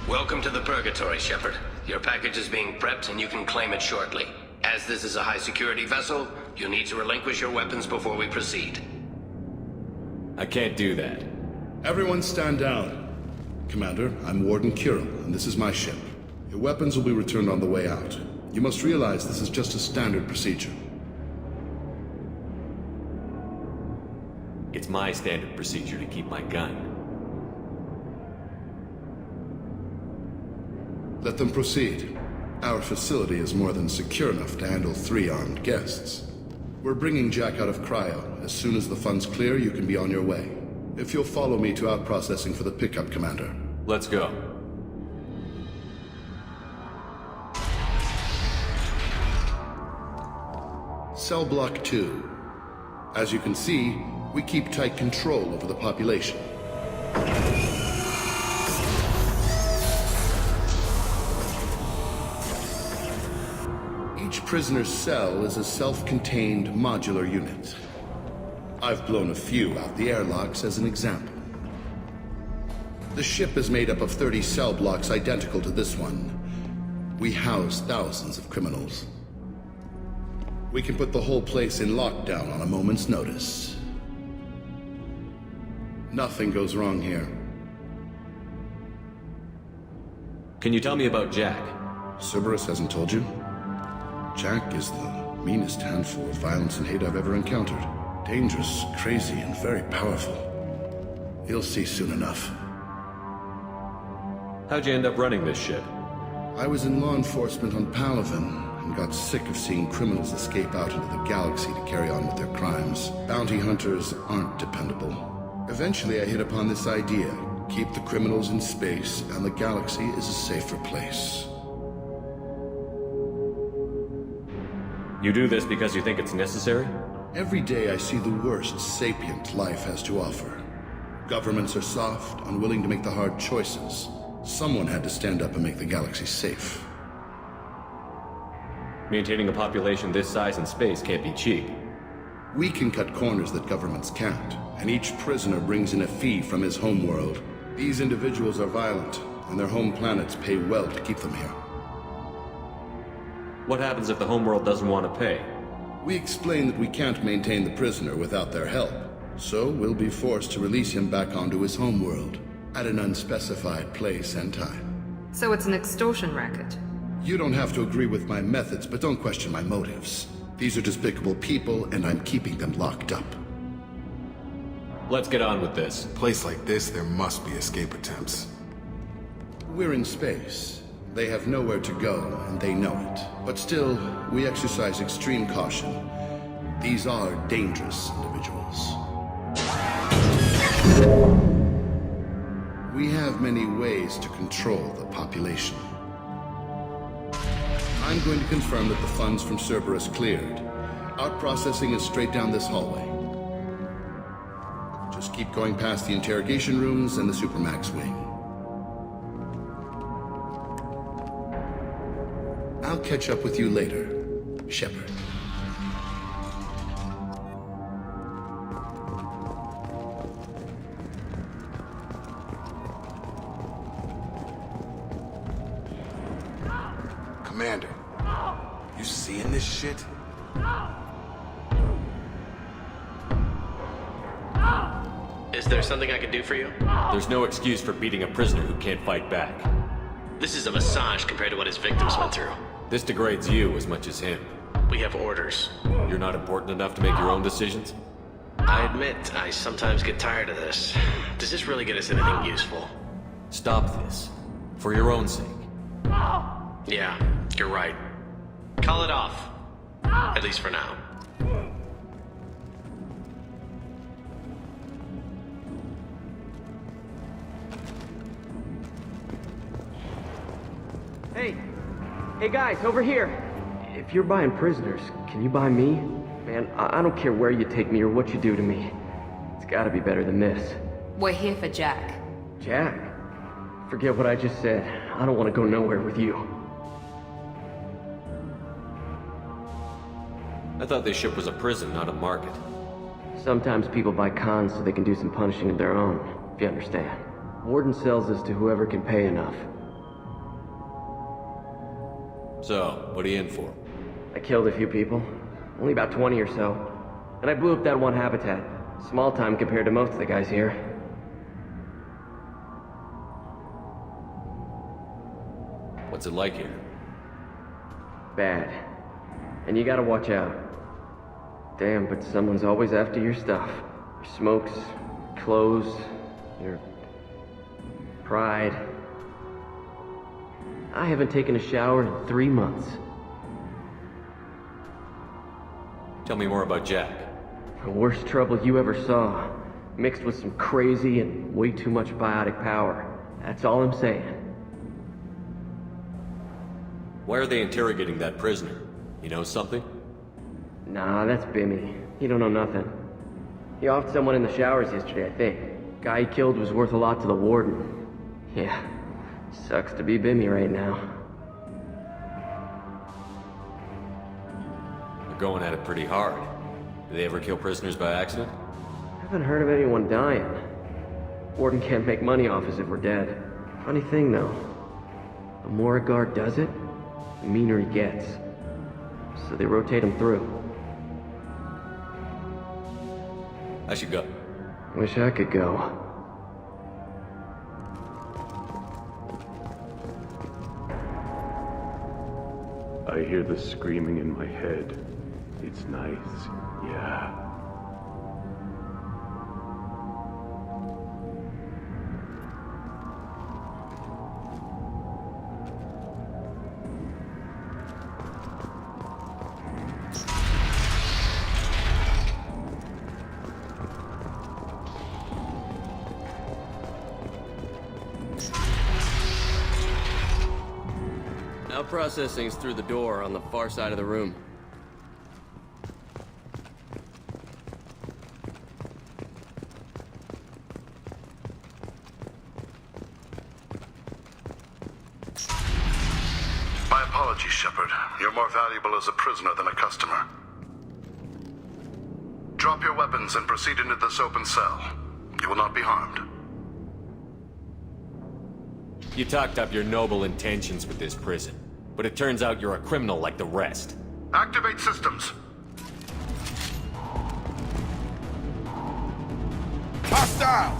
Welcome to the Purgatory, Shepard. Your package is being prepped and you can claim it shortly. As this is a high-security vessel, you'll need to relinquish your weapons before we proceed. I can't do that. Everyone stand down. Commander, I'm Warden Kirill, and this is my ship. Your weapons will be returned on the way out. You must realize this is just a standard procedure. It's my standard procedure to keep my gun. Let them proceed. Our facility is more than secure enough to handle 3 armed guests. We're bringing Jack out of cryo. As soon as the funds clear, you can be on your way. If you'll follow me to out-processing for the pickup, Commander. Let's go. Cell Block 2. As you can see, we keep tight control over the population. Each prisoner's cell is a self-contained modular unit. I've blown a few out the airlocks as an example. The ship is made up of 30 cell blocks identical to this one. We house thousands of criminals. We can put the whole place in lockdown on a moment's notice. Nothing goes wrong here. Can you tell me about Jack? Cerberus hasn't told you? Jack is the meanest handful of violence and hate I've ever encountered. Dangerous, crazy, and very powerful. You'll see soon enough. How'd you end up running this ship? I was in law enforcement on Palaven, and got sick of seeing criminals escape out into the galaxy to carry on with their crimes. Bounty hunters aren't dependable. Eventually I hit upon this idea. Keep the criminals in space, and the galaxy is a safer place. You do this because you think it's necessary? Every day I see the worst sapient life has to offer. Governments are soft, unwilling to make the hard choices. Someone had to stand up and make the galaxy safe. Maintaining a population this size in space can't be cheap. We can cut corners that governments can't, and each prisoner brings in a fee from his homeworld. These individuals are violent, and their home planets pay well to keep them here. What happens if the homeworld doesn't want to pay? We explain that we can't maintain the prisoner without their help, so we'll be forced to release him back onto his homeworld, at an unspecified place and time. So it's an extortion racket. You don't have to agree with my methods, but don't question my motives. These are despicable people, and I'm keeping them locked up. Let's get on with this. A place like this, there must be escape attempts. We're in space. They have nowhere to go, and they know it. But still, we exercise extreme caution. These are dangerous individuals. We have many ways to control the population. I'm going to confirm that the funds from Cerberus cleared. Out-processing is straight down this hallway. Just keep going past the interrogation rooms and the Supermax wing. I'll catch up with you later, Shepard. Commander, you seeing this shit? Is there something I can do for you? There's no excuse for beating a prisoner who can't fight back. This is a massage compared to what his victims went through. This degrades you as much as him. We have orders. You're not important enough to make your own decisions? I admit, I sometimes get tired of this. Does this really get us anything useful? Stop this. For your own sake. Yeah, you're right. Call it off. At least for now. Hey guys, over here! If you're buying prisoners, can you buy me? Man, I don't care where you take me or what you do to me. It's gotta be better than this. We're here for Jack. Jack? Forget what I just said. I don't want to go nowhere with you. I thought this ship was a prison, not a market. Sometimes people buy cons so they can do some punishing of their own, if you understand. Warden sells us to whoever can pay enough. So, what are you in for? I killed a few people. Only about 20 or so. And I blew up that one habitat. Small time compared to most of the guys here. What's it like here? Bad. And you gotta watch out. Damn, but someone's always after your stuff. Your smokes, clothes, your pride. I haven't taken a shower in 3 months. Tell me more about Jack. The worst trouble you ever saw. Mixed with some crazy and way too much biotic power. That's all I'm saying. Why are they interrogating that prisoner? You know something? Nah, that's Bimmy. He don't know nothing. He offed someone in the showers yesterday, I think. Guy he killed was worth a lot to the warden. Yeah, sucks to be Bimmy right now. They're going at it pretty hard. Do they ever kill prisoners by accident? Haven't heard of anyone dying. Warden can't make money off us if we're dead. Funny thing, though. The more a guard does it, the meaner he gets. So they rotate him through. I should go. Wish I could go. I hear the screaming in my head. It's nice, yeah. Now processing's through the door on the far side of the room. My apologies, Shepard. You're more valuable as a prisoner than a customer. Drop your weapons and proceed into this open cell. You will not be harmed. You talked up your noble intentions with this prison, but it turns out you're a criminal like the rest. Activate systems. Hostile!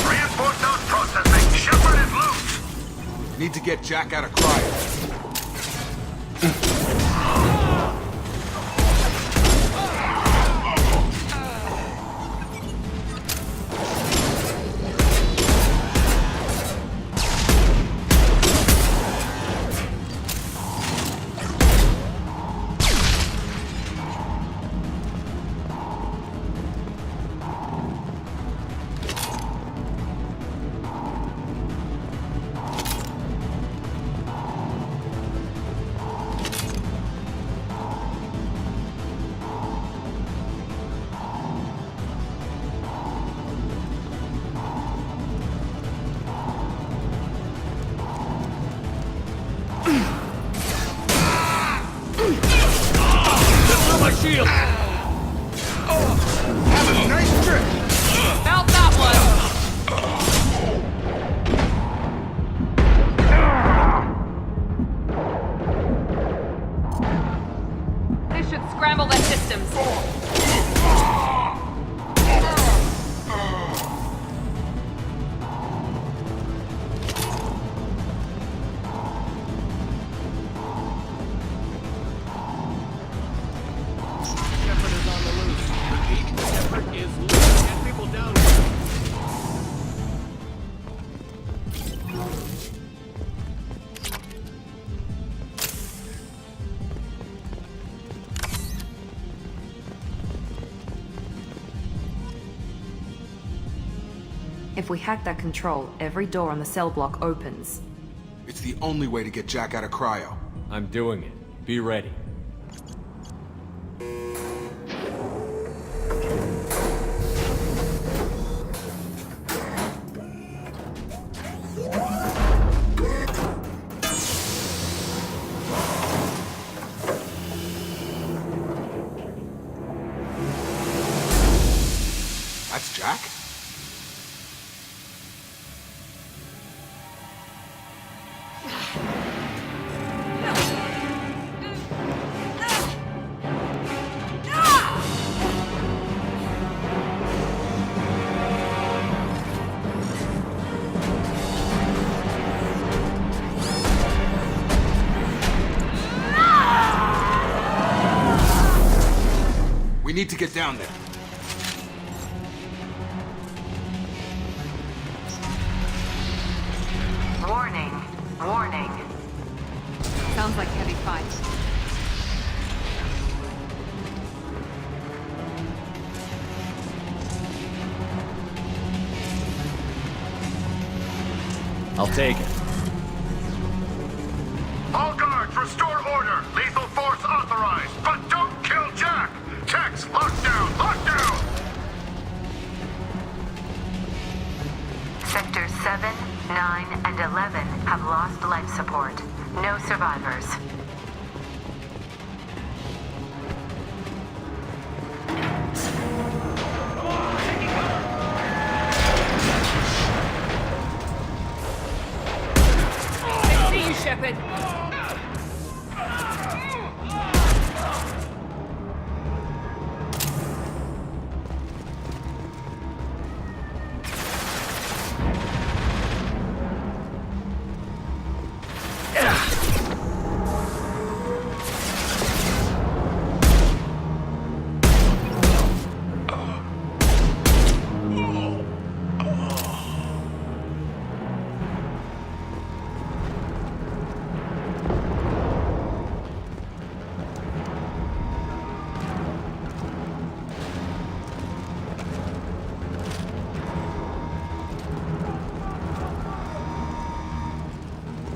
Reinforce node processing. Shepard is loose. Need to get Jack out of cryo. Felt that one! This should scramble their systems. If we hack that control, every door on the cell block opens. It's the only way to get Jack out of cryo. I'm doing it. Be ready. That's Jack? We need to get down there. Warning. Warning. Sounds like heavy fight. I'll take it. All guards, restore order. Lethal force authorized, but don't kill Jack. Tex, lockdown, lockdown. Sectors 7, 9, and 11 have lost life support. No survivors. Shepard.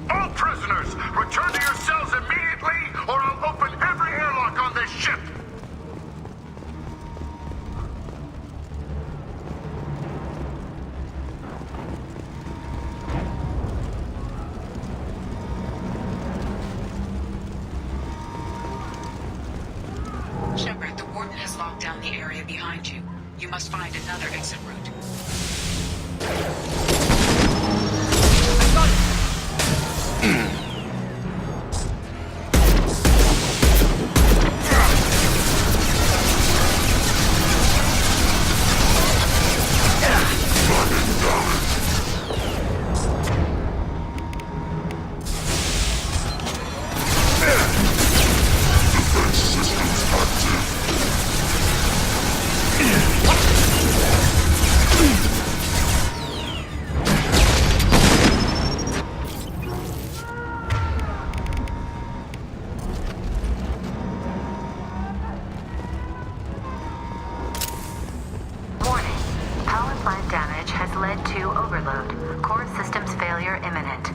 All prisoners, return to your cells immediately, or I'll open every airlock on this ship. Shepard, the Warden has locked down the area behind you. You must find another exit route. Plant damage has led to overload. Core systems failure imminent.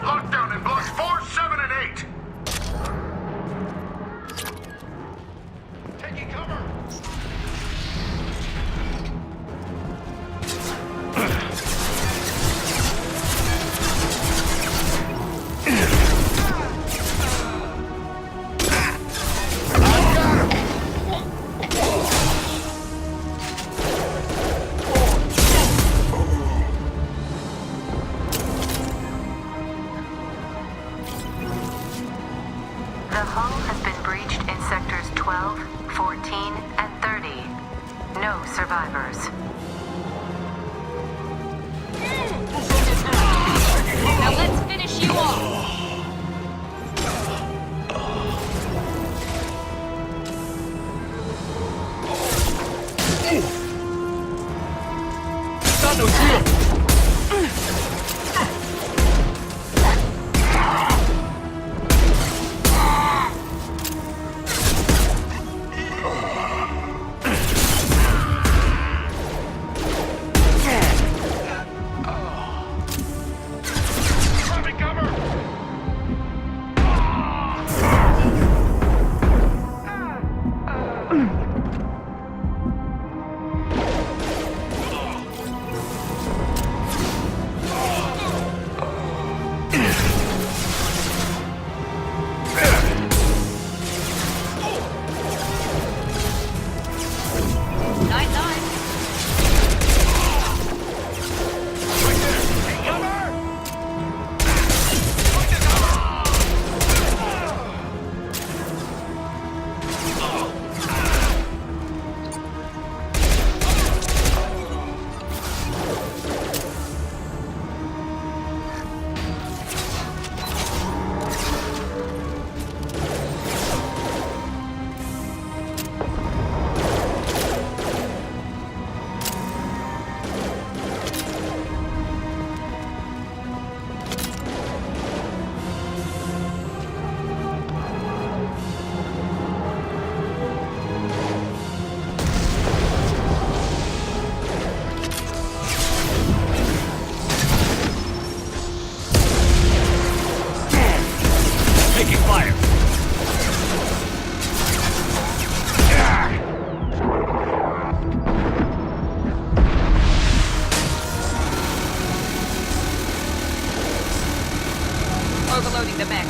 Lockdown in blocks 4, 7, and 8. Taking cover. The hull has been breached in sectors 12, 14, and 30. No survivors. Now let's finish you off! Got no shield! overloading the mech.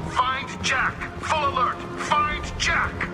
Find Jack! Full alert! Find Jack!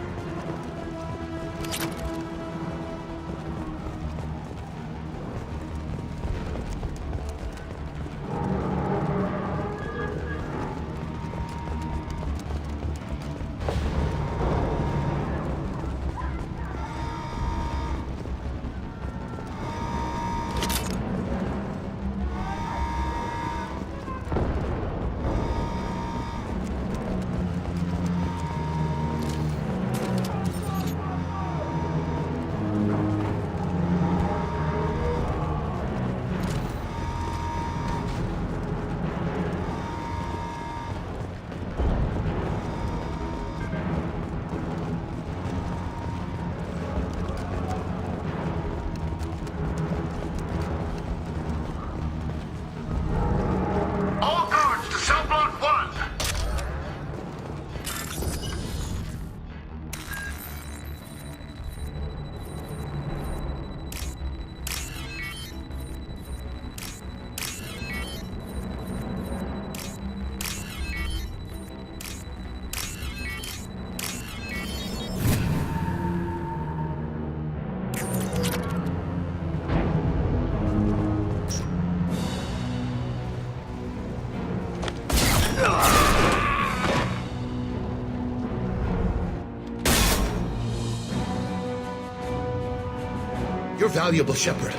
All guards to cell block 1! You're valuable, Shepard.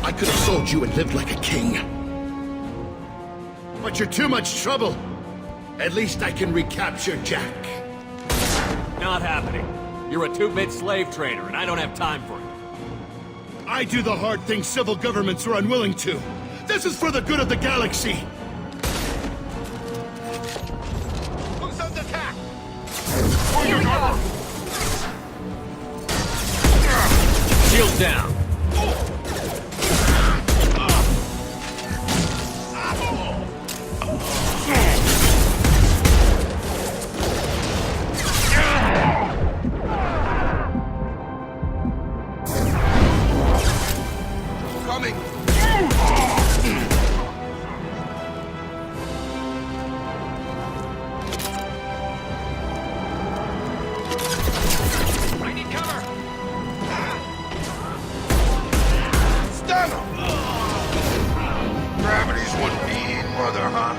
I could have sold you and lived like a king. But you're too much trouble. At least I can recapture Jack. Not happening. You're a two-bit slave trader, and I don't have time for it. I do the hard things civil governments are unwilling to. This is for the good of the galaxy. Who's under attack? Shield down. Coming! I need cover! Stun him! Gravity's one mean mother, huh?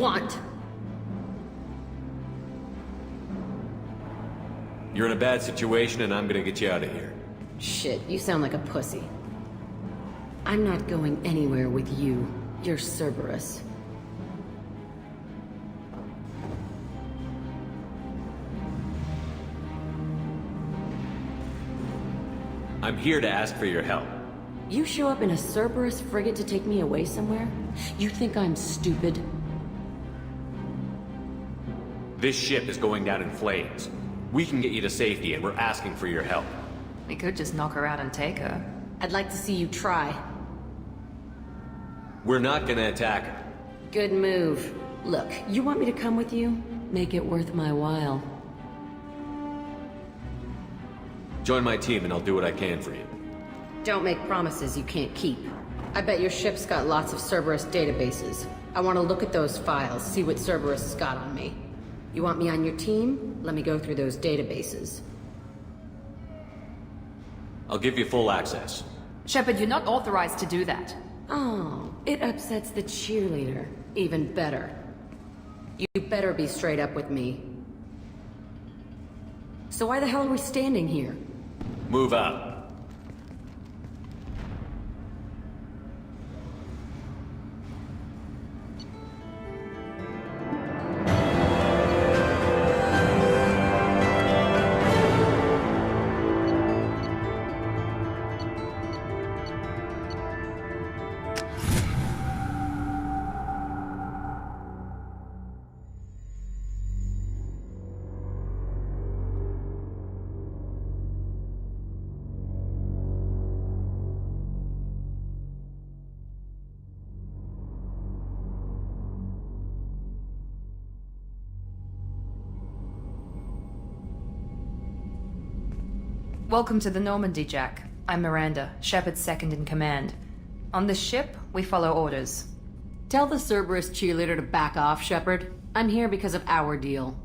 want? You're in a bad situation and I'm gonna get you out of here. Shit, you sound like a pussy. I'm not going anywhere with you. You're Cerberus. I'm here to ask for your help. You show up in a Cerberus frigate to take me away somewhere? You think I'm stupid? This ship is going down in flames. We can get you to safety and we're asking for your help. We could just knock her out and take her. I'd like to see you try. We're not gonna attack her. Good move. Look, you want me to come with you? Make it worth my while. Join my team and I'll do what I can for you. Don't make promises you can't keep. I bet your ship's got lots of Cerberus databases. I want to look at those files, see what Cerberus has got on me. You want me on your team? Let me go through those databases. I'll give you full access. Shepard, you're not authorized to do that. Oh, it upsets the cheerleader. Even better. You better be straight up with me. So why the hell are we standing here? Move out. Welcome to the Normandy, Jack. I'm Miranda, Shepard's second in command. On this ship, we follow orders. Tell the Cerberus cheerleader to back off, Shepard. I'm here because of our deal.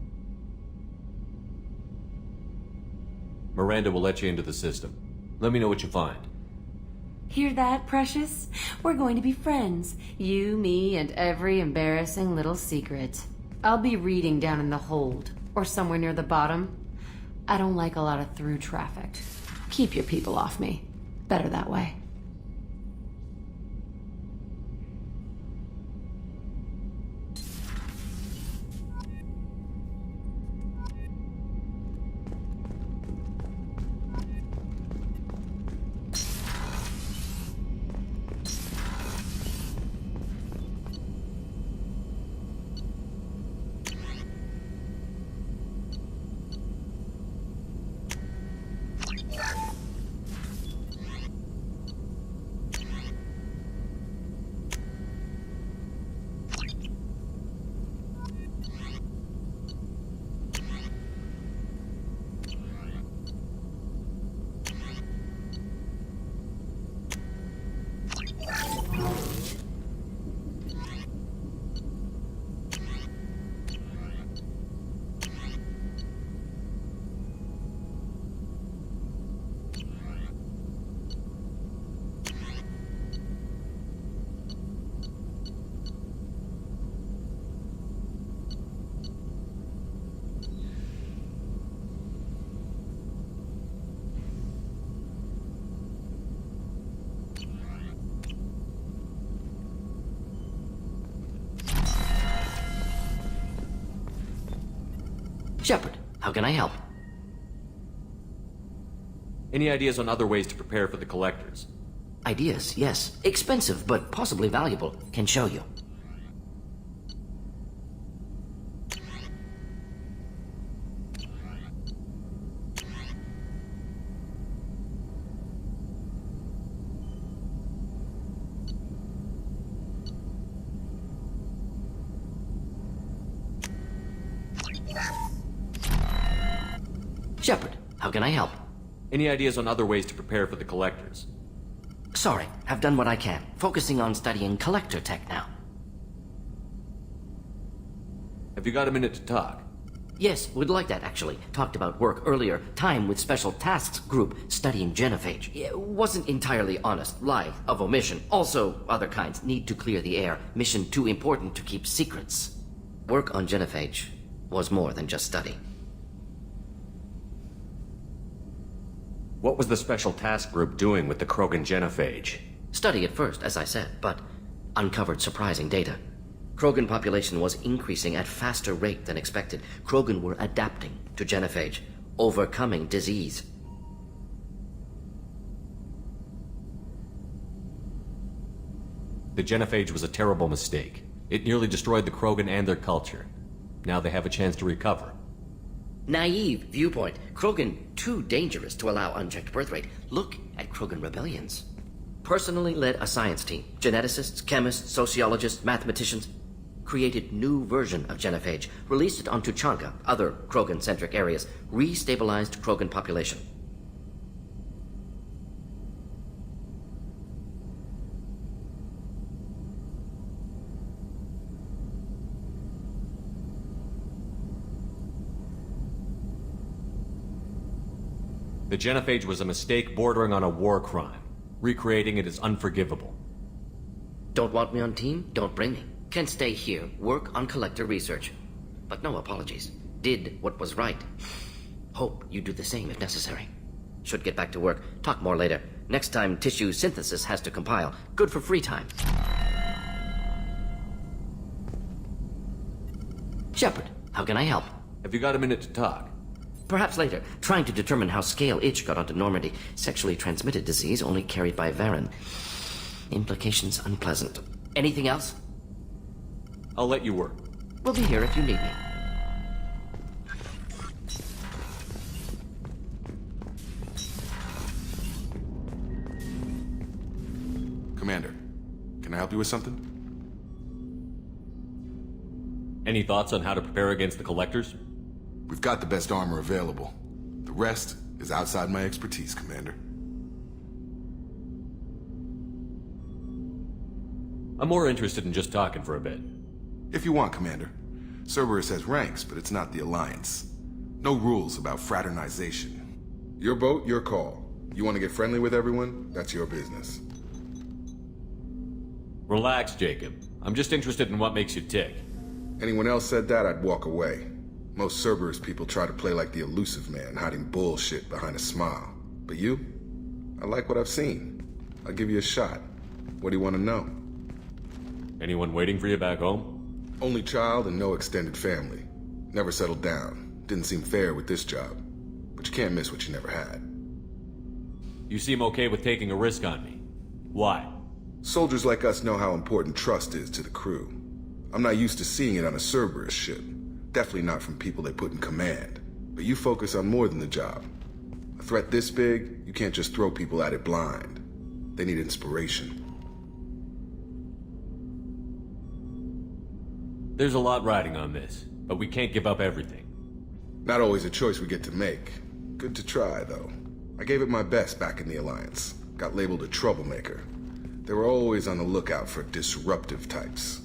Miranda will let you into the system. Let me know what you find. Hear that, Precious? We're going to be friends. You, me, and every embarrassing little secret. I'll be reading down in the hold, or somewhere near the bottom. I don't like a lot of through traffic. Keep your people off me. Better that way. Shepard, how can I help? Any ideas on other ways to prepare for the Collectors? Ideas, yes. Expensive, but possibly valuable. Can show you. Shepard, how can I help? Any ideas on other ways to prepare for the Collectors? Sorry, I've done what I can. Focusing on studying Collector tech now. Have you got a minute to talk? Yes, would like that actually. Talked about work earlier. Time with Special Tasks Group studying genophage. Yeah, wasn't entirely honest. Lie of omission. Also, other kinds. Need to clear the air. Mission too important to keep secrets. Work on Genophage was more than just study. What was the Special Task Group doing with the Krogan genophage? Study at first, as I said, but uncovered surprising data. Krogan population was increasing at faster rate than expected. Krogan were adapting to genophage, overcoming disease. The genophage was a terrible mistake. It nearly destroyed the Krogan and their culture. Now they have a chance to recover. Naive viewpoint. Krogan too dangerous to allow unchecked birth rate. Look at Krogan rebellions. Personally led a science team. Geneticists, chemists, sociologists, mathematicians. Created new version of genophage. Released it on Tuchanka, other Krogan-centric areas. Restabilized Krogan population. The genophage was a mistake bordering on a war crime. Recreating it is unforgivable. Don't want me on team? Don't bring me. Can stay here, work on collector research. But no apologies. Did what was right. Hope you do the same if necessary. Should get back to work. Talk more later. Next time tissue synthesis has to compile. Good for free time. Shepard, how can I help? Have you got a minute to talk? Perhaps later. Trying to determine how Scale Itch got onto Normandy. Sexually transmitted disease only carried by Varen. Implications unpleasant. Anything else? I'll let you work. We'll be here if you need me. Commander, can I help you with something? Any thoughts on how to prepare against the Collectors? We've got the best armor available. The rest is outside my expertise, Commander. I'm more interested in just talking for a bit. If you want, Commander. Cerberus has ranks, but it's not the Alliance. No rules about fraternization. Your boat, your call. You want to get friendly with everyone? That's your business. Relax, Jacob. I'm just interested in what makes you tick. Anyone else said that, I'd walk away. Most Cerberus people try to play like the elusive man, hiding bullshit behind a smile. But you? I like what I've seen. I'll give you a shot. What do you want to know? Anyone waiting for you back home? Only child and no extended family. Never settled down. Didn't seem fair with this job. But you can't miss what you never had. You seem okay with taking a risk on me. Why? Soldiers like us know how important trust is to the crew. I'm not used to seeing it on a Cerberus ship. Definitely not from people they put in command. But you focus on more than the job. A threat this big, you can't just throw people at it blind. They need inspiration. There's a lot riding on this, but we can't give up everything. Not always a choice we get to make. Good to try, though. I gave it my best back in the Alliance. Got labeled a troublemaker. They were always on the lookout for disruptive types.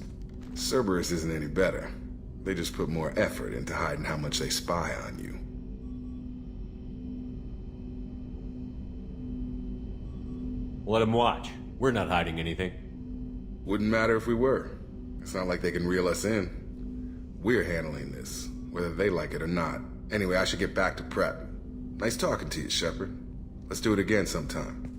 Cerberus isn't any better. They just put more effort into hiding how much they spy on you. Let them watch. We're not hiding anything. Wouldn't matter if we were. It's not like they can reel us in. We're handling this, whether they like it or not. Anyway, I should get back to prep. Nice talking to you, Shepard. Let's do it again sometime.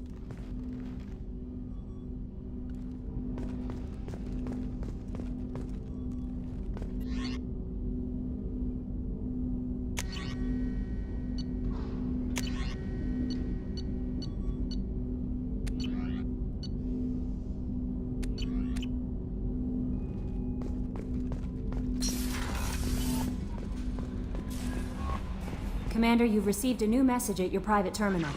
Commander, you've received a new message at your private terminal.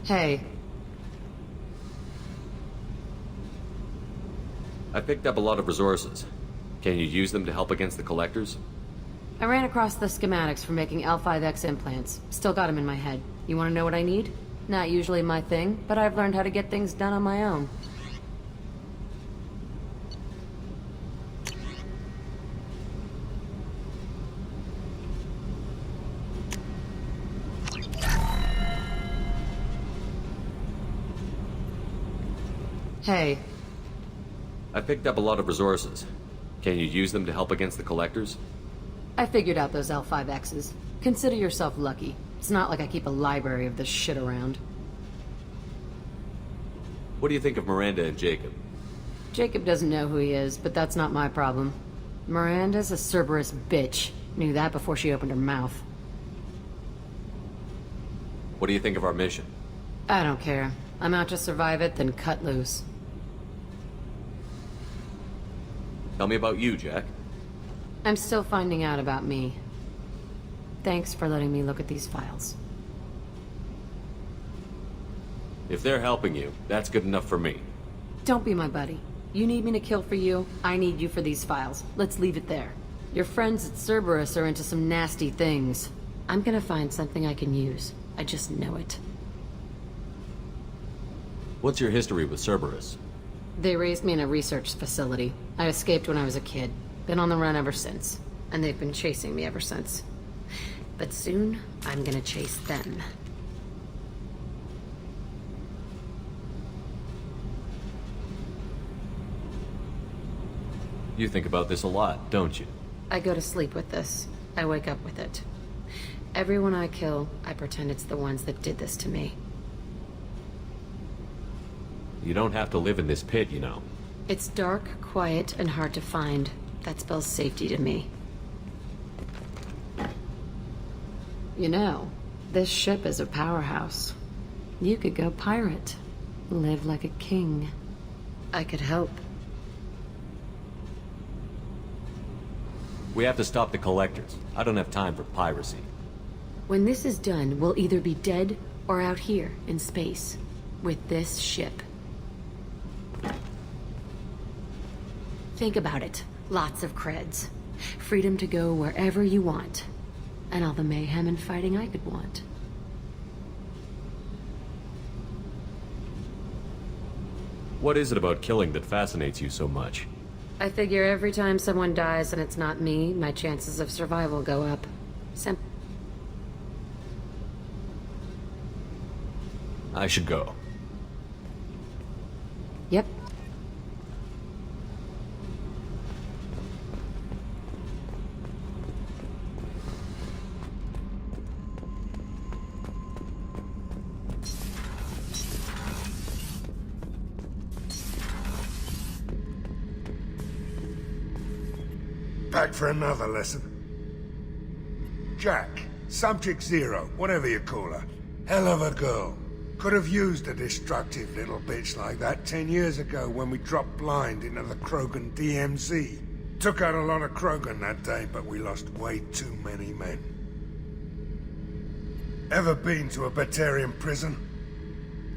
Hey. I picked up a lot of resources. Can you use them to help against the Collectors? I ran across the schematics for making L5X implants. Still got them in my head. You want to know what I need? Not usually my thing, but I've learned how to get things done on my own. Hey. I picked up a lot of resources. Can you use them to help against the Collectors? I figured out those L5Xs. Consider yourself lucky. It's not like I keep a library of this shit around. What do you think of Miranda and Jacob? Jacob doesn't know who he is, but that's not my problem. Miranda's a Cerberus bitch. Knew that before she opened her mouth. What do you think of our mission? I don't care. I'm out to survive it, then cut loose. Tell me about you, Jack. I'm still finding out about me. Thanks for letting me look at these files. If they're helping you, that's good enough for me. Don't be my buddy. You need me to kill for you, I need you for these files. Let's leave it there. Your friends at Cerberus are into some nasty things. I'm gonna find something I can use. I just know it. What's your history with Cerberus? They raised me in a research facility. I escaped when I was a kid. Been on the run ever since. And they've been chasing me ever since. But soon, I'm gonna chase them. You think about this a lot, don't you? I go to sleep with this. I wake up with it. Everyone I kill, I pretend it's the ones that did this to me. You don't have to live in this pit, you know. It's dark, quiet, and hard to find. That spells safety to me. You know, this ship is a powerhouse. You could go pirate. Live like a king. I could help. We have to stop the Collectors. I don't have time for piracy. When this is done, we'll either be dead or out here in space. With this ship. Think about it. Lots of creds. Freedom to go wherever you want. And all the mayhem and fighting I could want. What is it about killing that fascinates you so much? I figure every time someone dies and it's not me, my chances of survival go up. I should go. Yep. Back for another lesson. Jack, Subject Zero, whatever you call her. Hell of a girl. Could have used a destructive little bitch like that 10 years ago when we dropped blind into the Krogan DMZ. Took out a lot of Krogan that day, but we lost way too many men. Ever been to a Batarian prison?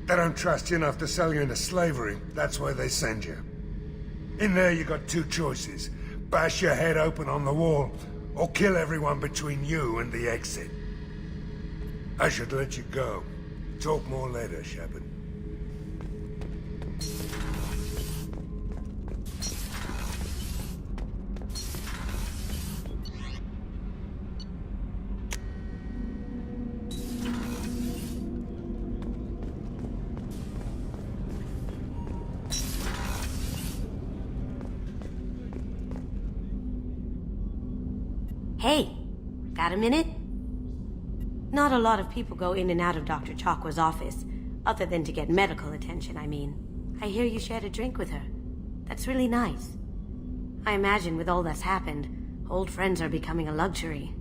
They don't trust you enough to sell you into slavery. That's where they send you. In there you got two choices. Bash your head open on the wall, or kill everyone between you and the exit. I should let you go. Talk more later, Shepard. Hey, got a minute? Not a lot of people go in and out of Dr. Chakwa's office, other than to get medical attention, I mean. I hear you shared a drink with her. That's really nice. I imagine with all that's happened, old friends are becoming a luxury.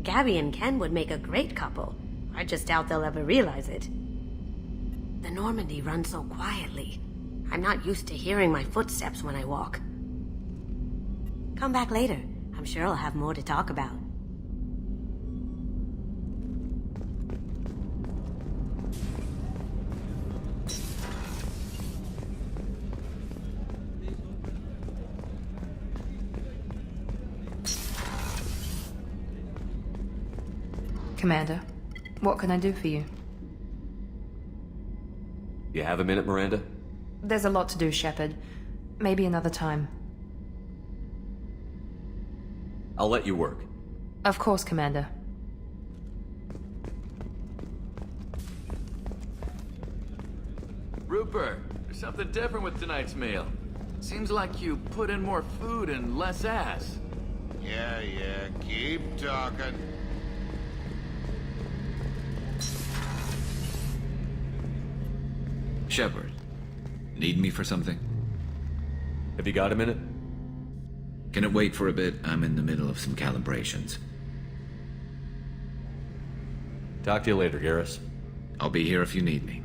Gabby and Ken would make a great couple. I just doubt they'll ever realize it. The Normandy runs so quietly. I'm not used to hearing my footsteps when I walk. Come back later. I'm sure I'll have more to talk about. Commander, what can I do for you? You have a minute, Miranda? There's a lot to do, Shepard. Maybe another time. I'll let you work. Of course, Commander. Rupert, there's something different with tonight's meal. Seems like you put in more food and less ass. Yeah, keep talking. Shepard, need me for something? Have you got a minute? Can it wait for a bit? I'm in the middle of some calibrations. Talk to you later, Garrus. I'll be here if you need me.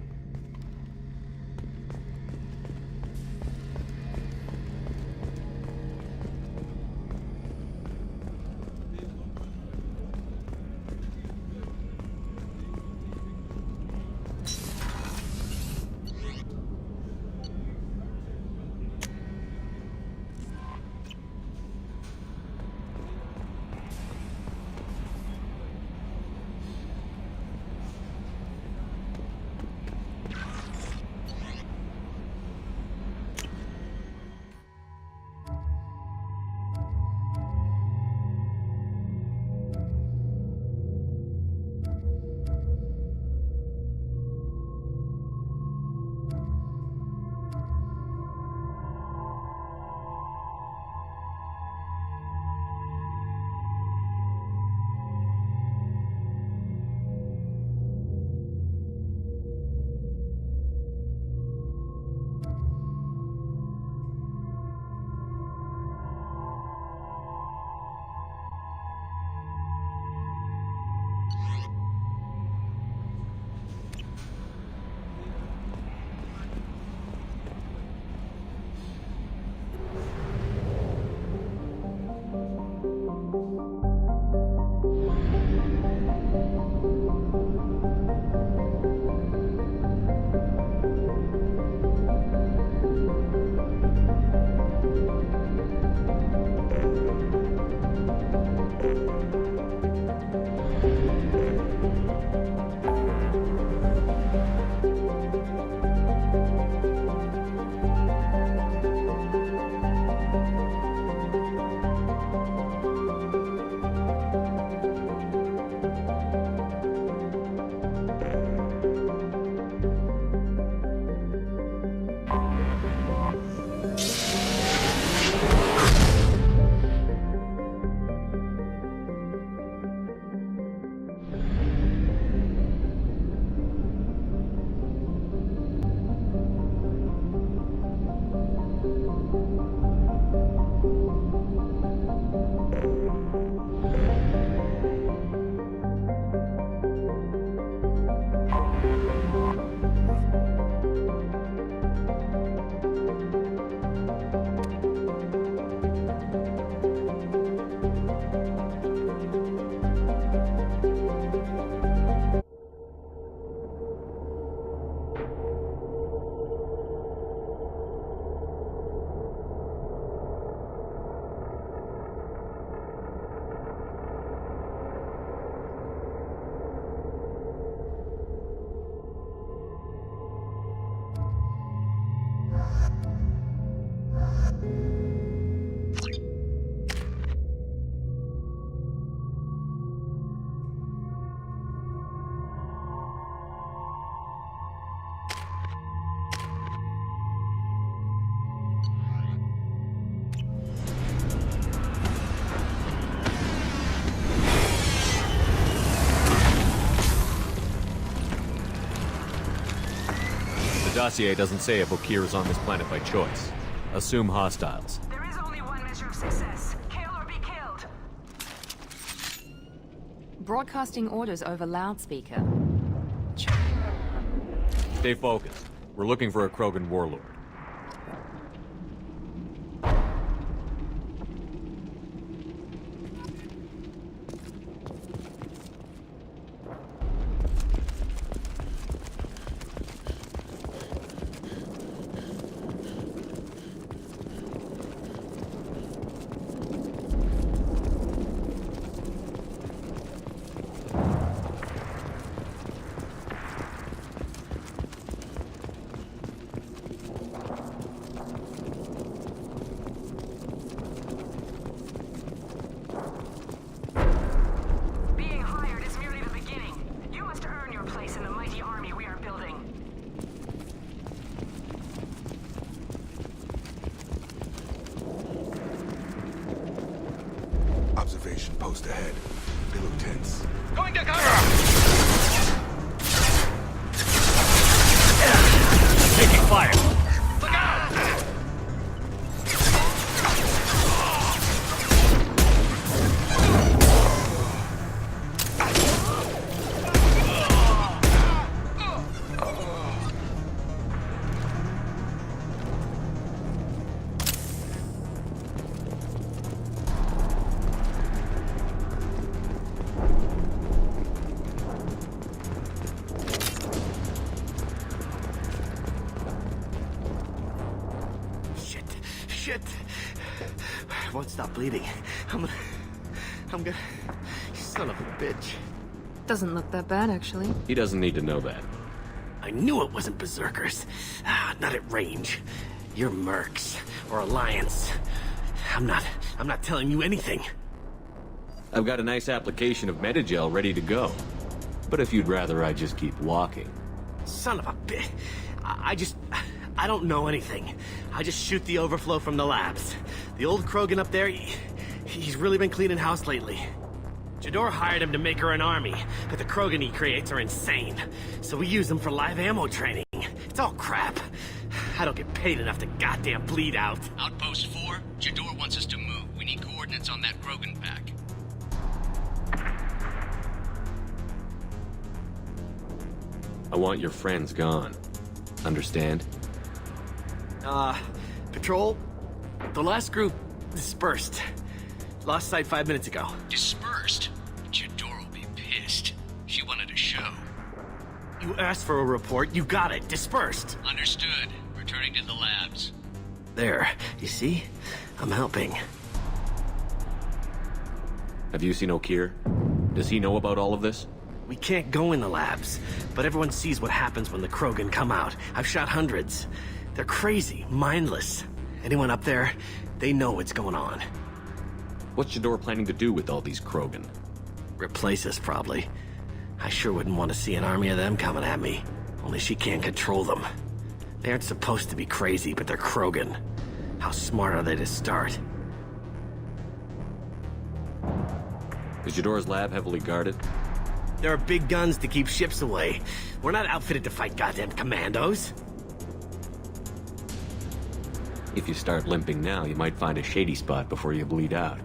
The dossier doesn't say if Okir is on this planet by choice. Assume hostiles. There is only one measure of success. Kill or be killed. Broadcasting orders over loudspeaker. Stay focused. We're looking for a Krogan warlord. outpost ahead. They look tense. Going to cover! Taking fire! Look out! Shit. Won't stop bleeding. I'm gonna... You son of a bitch. Doesn't look that bad, actually. He doesn't need to know that. I knew it wasn't Berserkers. Not at range. You're Mercs. Or Alliance. I'm not telling you anything. I've got a nice application of Metagel ready to go. But if you'd rather I just keep walking. Son of a bitch. I don't know anything. I just shoot the overflow from the labs. The old Krogan up there, he's really been cleaning house lately. Jador hired him to make her an army, but the Krogan he creates are insane. So we use them for live ammo training. It's all crap. I don't get paid enough to goddamn bleed out. Outpost 4, Jador wants us to move. We need coordinates on that Krogan pack. I want your friends gone. Understand? Patrol? The last group dispersed. Lost sight 5 minutes ago. Dispersed? Jador will be pissed. She wanted a show. You asked for a report, you got it. Dispersed. Understood. Returning to the labs. There. You see? I'm helping. Have you seen Okir? Does he know about all of this? We can't go in the labs, but everyone sees what happens when the Krogan come out. I've shot hundreds. They're crazy, mindless. Anyone up there, they know what's going on. What's Jador planning to do with all these Krogan? Replace us, probably. I sure wouldn't want to see an army of them coming at me. Only she can't control them. They aren't supposed to be crazy, but they're Krogan. How smart are they to start? Is Jador's lab heavily guarded? There are big guns to keep ships away. We're not outfitted to fight goddamn commandos. If you start limping now, you might find a shady spot before you bleed out.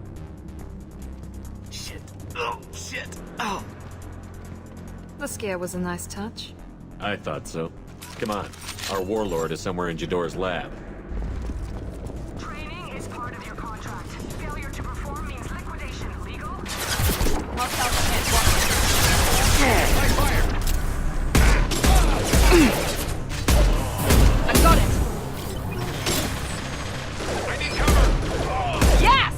Shit. Oh, shit. Oh. The scare was a nice touch. I thought so. Come on. Our warlord is somewhere in Jador's lab. Training is part of your contract. Failure to perform means liquidation. Legal? I got it! I need cover! Yes!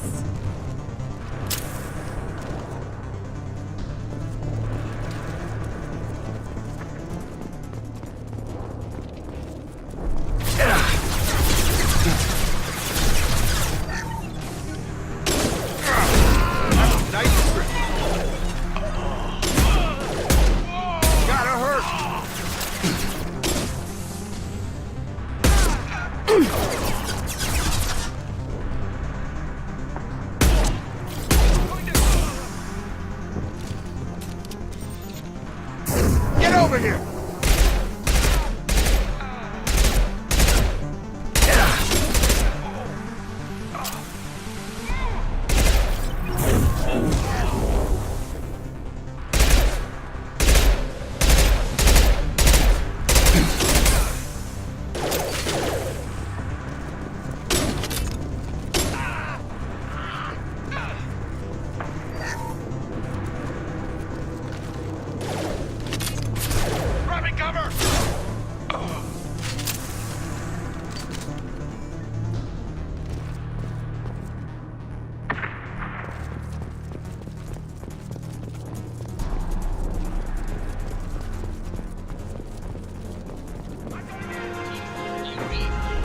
Get over here! Grabbing cover!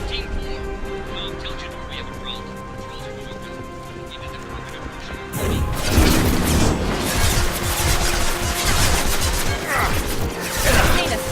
Team 4. Tell Jador we have a problem. Patrols are moving through. Either the Krogan are pushing Heinous.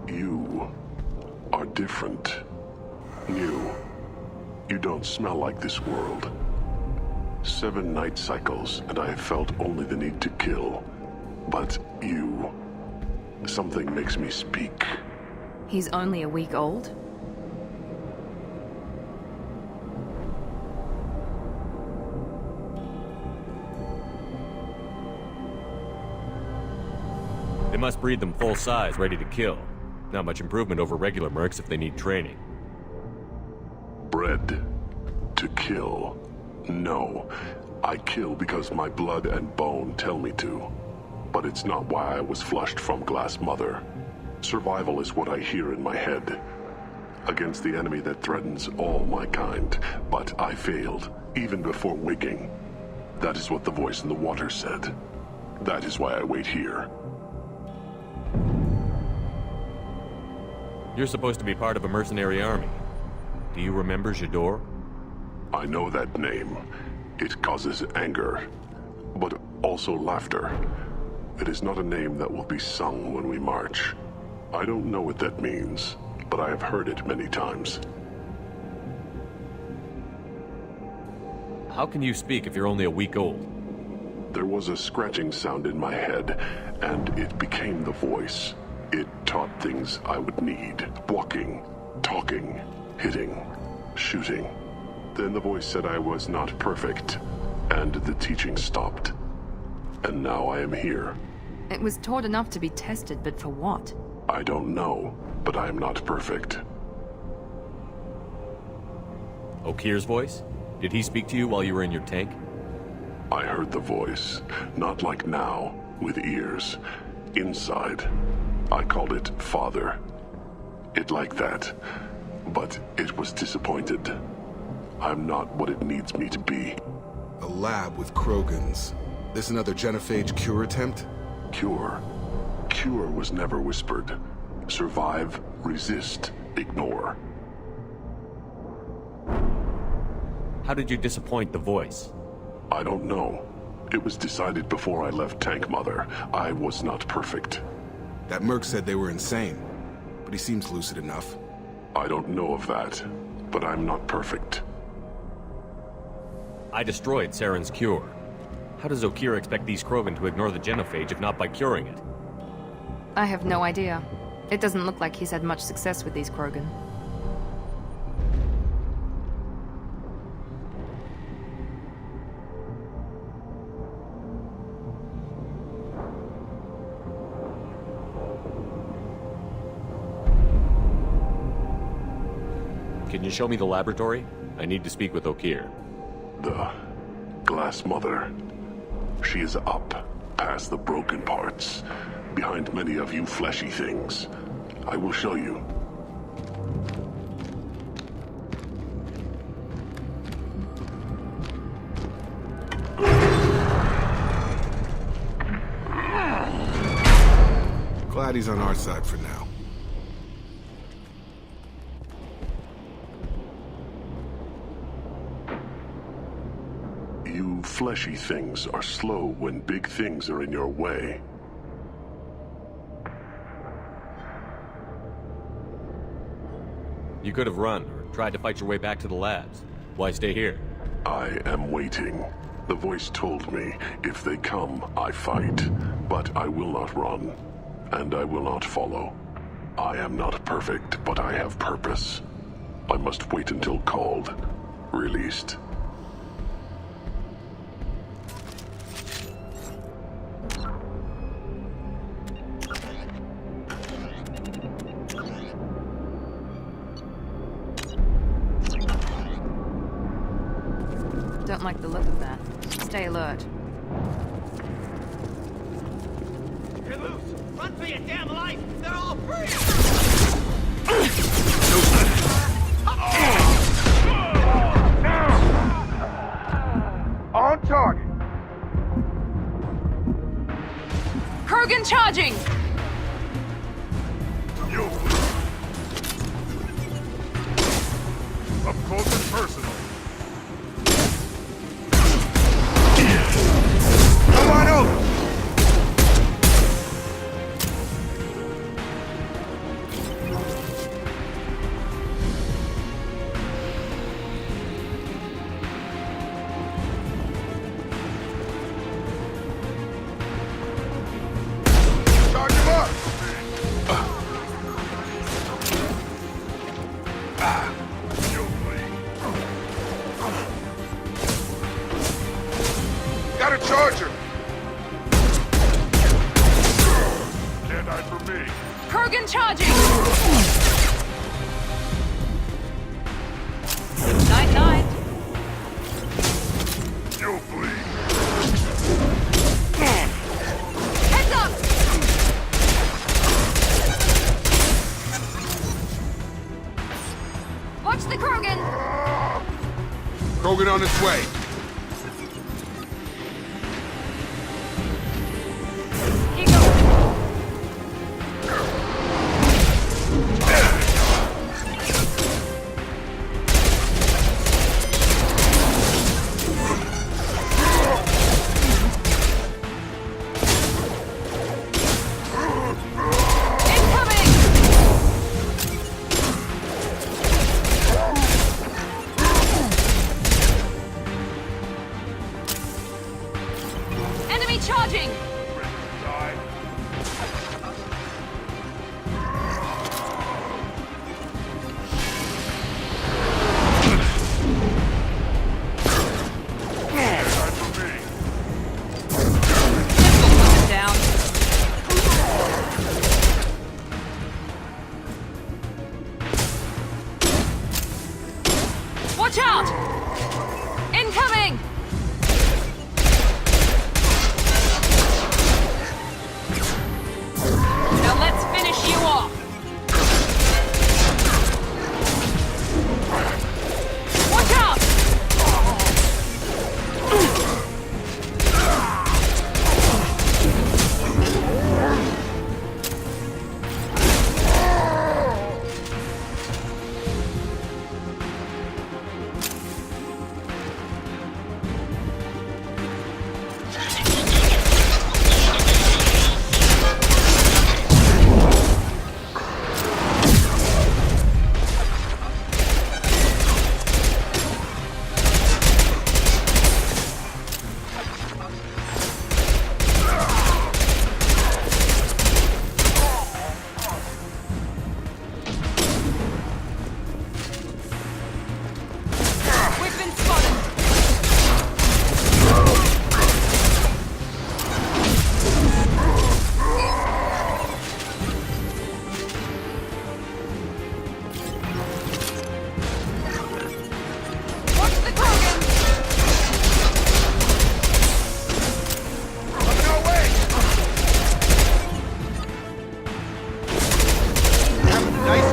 You are different. New. You don't smell like this world. 7 night cycles, and I have felt only the need to kill. But you... something makes me speak. He's only a week old? They must breed them full size, ready to kill. Not much improvement over regular mercs if they need training. Bred to kill. No. I kill because my blood and bone tell me to. But it's not why I was flushed from Glass Mother. Survival is what I hear in my head. Against the enemy that threatens all my kind. But I failed, even before waking. That is what the voice in the water said. That is why I wait here. You're supposed to be part of a mercenary army. Do you remember J'dor? I know that name. It causes anger, but also laughter. It is not a name that will be sung when we march. I don't know what that means, but I have heard it many times. How can you speak if you're only a week old? There was a scratching sound in my head, and it became the voice. It taught things I would need. Walking, talking, hitting, shooting. Then the voice said I was not perfect, and the teaching stopped. And now I am here. It was taught enough to be tested, but for what? I don't know, but I am not perfect. Okir's voice? Did he speak to you while you were in your tank? I heard the voice, not like now, with ears. Inside. I called it Father. It like that. But it was disappointed. I'm not what it needs me to be. A lab with Krogans. This another genophage cure attempt? Cure? Cure was never whispered. Survive, resist, ignore. How did you disappoint the voice? I don't know. It was decided before I left Tank Mother. I was not perfect. That merc said they were insane, but he seems lucid enough. I don't know of that, but I'm not perfect. I destroyed Saren's cure. How does Okir expect these Krogan to ignore the genophage if not by curing it? I have no idea. It doesn't look like he's had much success with these Krogan. Can you show me the laboratory? I need to speak with Okir. The Glass Mother. She is up, past the broken parts, behind many of you fleshy things. I will show you. Glad he's on our side for now. You fleshy things are slow when big things are in your way. You could have run, or tried to fight your way back to the labs. Why stay here? I am waiting. The voice told me, if they come, I fight. But I will not run. And I will not follow. I am not perfect, but I have purpose. I must wait until called. Released. Don't like the look of that. Stay alert. They're loose! Run for your damn life! They're all free! On target! Krogan charging! Up close and personal. Come on over! Charge him up! Got a charger! Can't hide from me. Krogan charging! Night-night. You'll bleed. Heads up! Watch the Krogan! Krogan on its way. Here goes. Enemy charging! Down. Watch out! Incoming! Now let's finish you off! Watch out! We've been spotted! Watch the Krogan! No way! Nice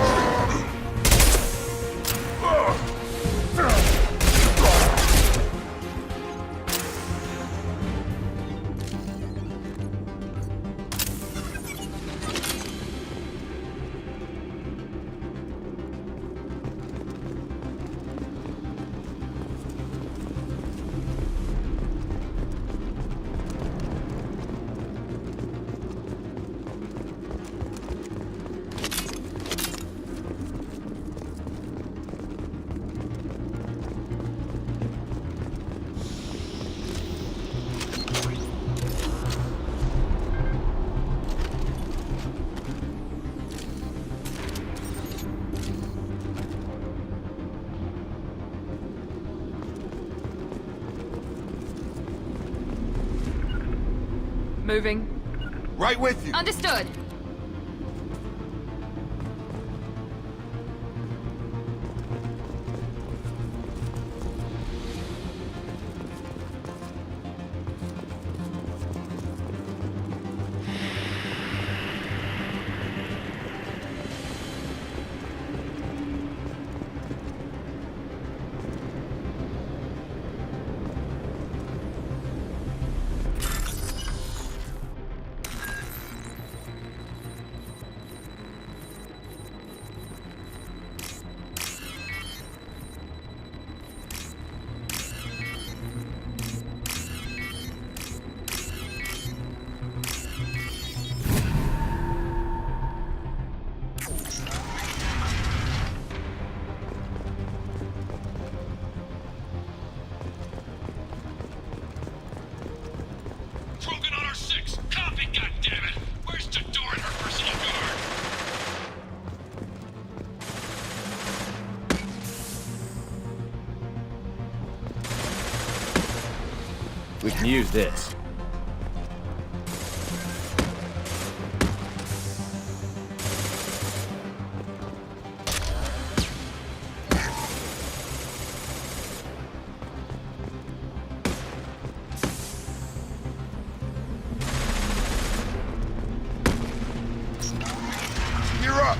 Moving. Right with you. Understood. We can use this. You're up!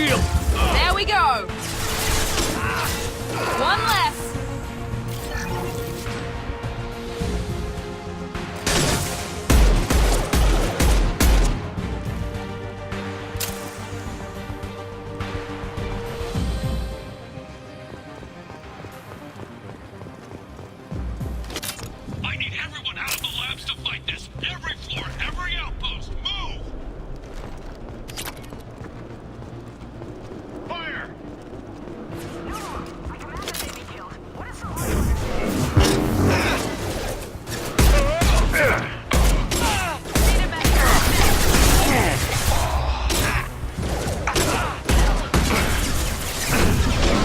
shield! There we go! One less! I need everyone out of the labs to fight this! Every floor, every outpost, move! Fire!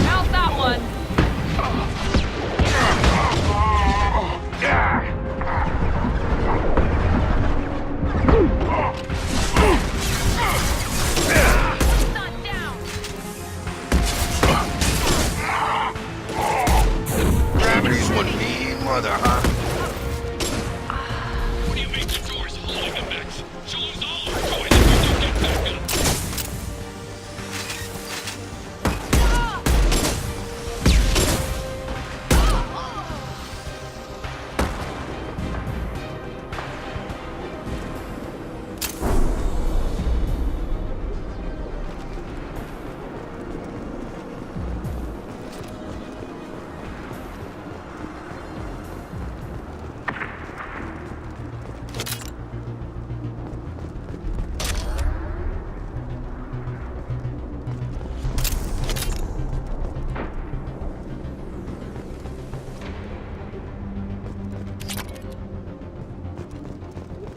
Mount that one! Gravity's one mean mother, huh? What do you make the doors holding them, Max? She'll lose all her joy if we don't get back up!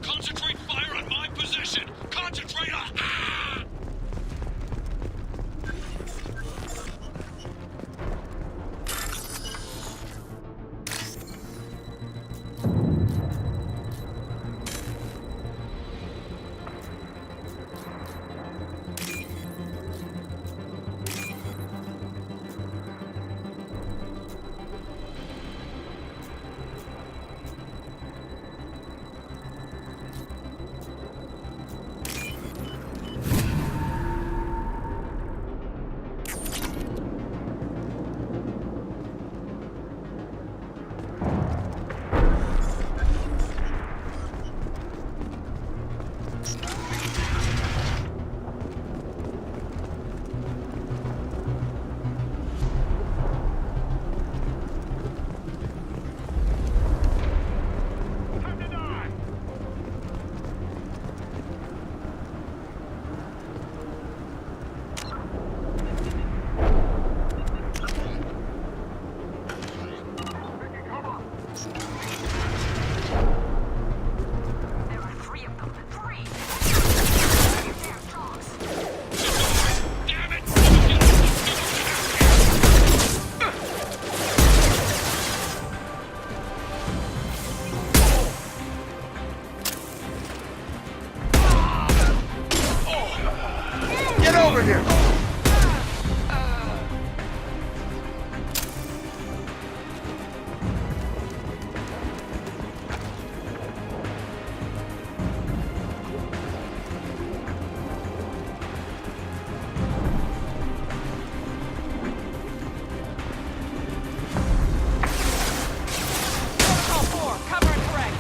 Concentrate fire on my position! Concentrate on... Ah! Get over here! Protocol 4, cover and correct!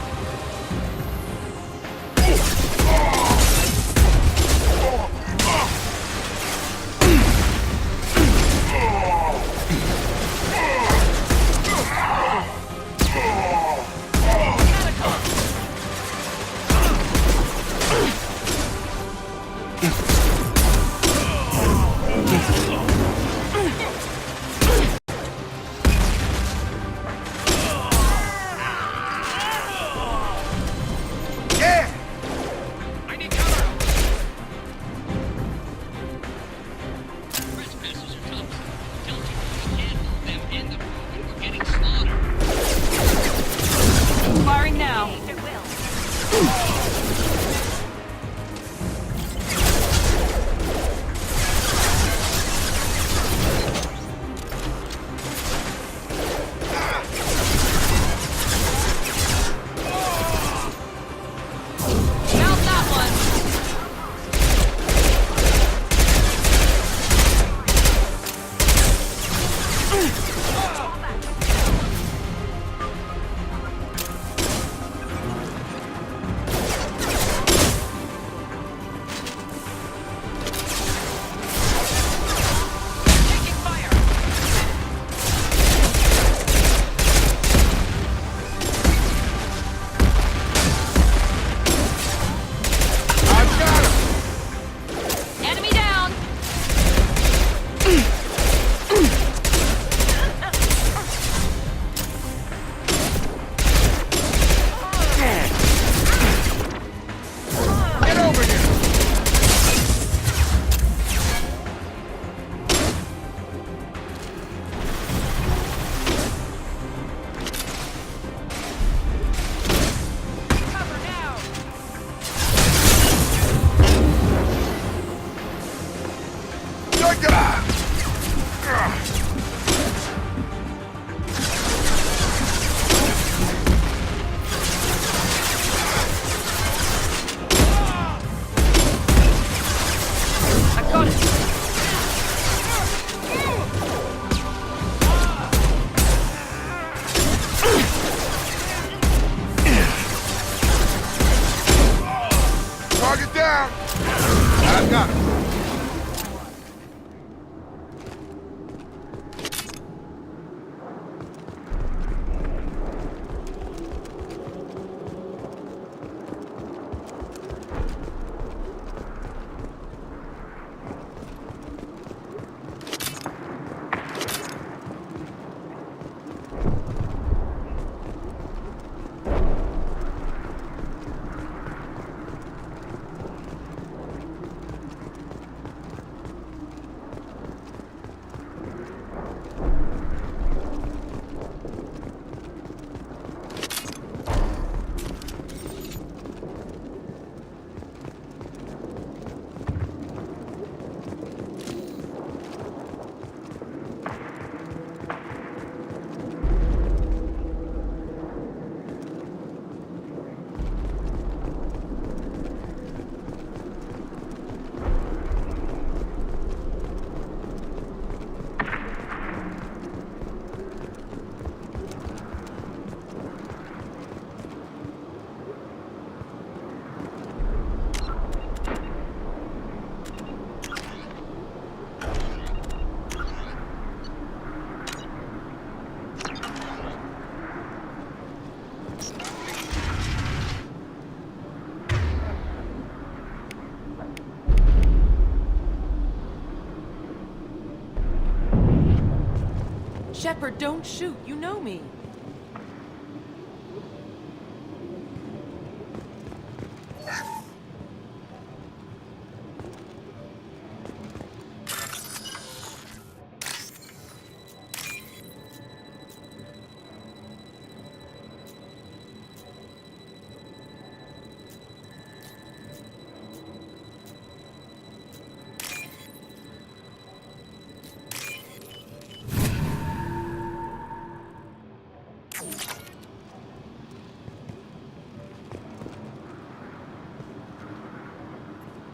Shepard, don't shoot. You know me.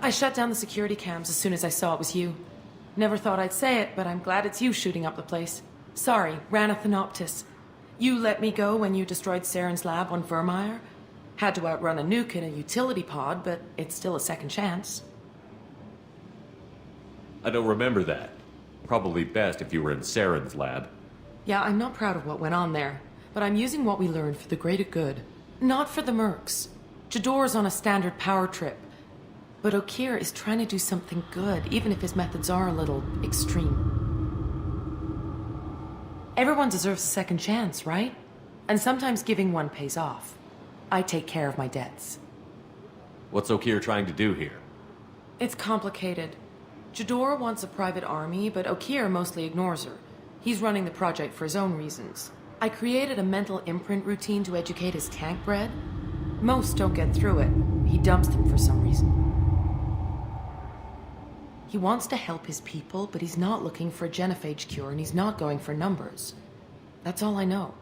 I shut down the security cams as soon as I saw it was you. Never thought I'd say it, but I'm glad it's you shooting up the place. Sorry, Ranna Thanoptis. You let me go when you destroyed Saren's lab on Vermeer. Had to outrun a nuke in a utility pod, but it's still a second chance. I don't remember that. Probably best if you were in Saren's lab. Yeah, I'm not proud of what went on there, but I'm using what we learned for the greater good. Not for the mercs. Jador's on a standard power trip. But Okeer is trying to do something good, even if his methods are a little extreme. Everyone deserves a second chance, right? And sometimes giving one pays off. I take care of my debts. What's Okeer trying to do here? It's complicated. Jador wants a private army, but Okeer mostly ignores her. He's running the project for his own reasons. I created a mental imprint routine to educate his tank bred. Most don't get through it. He dumps them for some reason. He wants to help his people, but he's not looking for a genophage cure, and he's not going for numbers. That's all I know.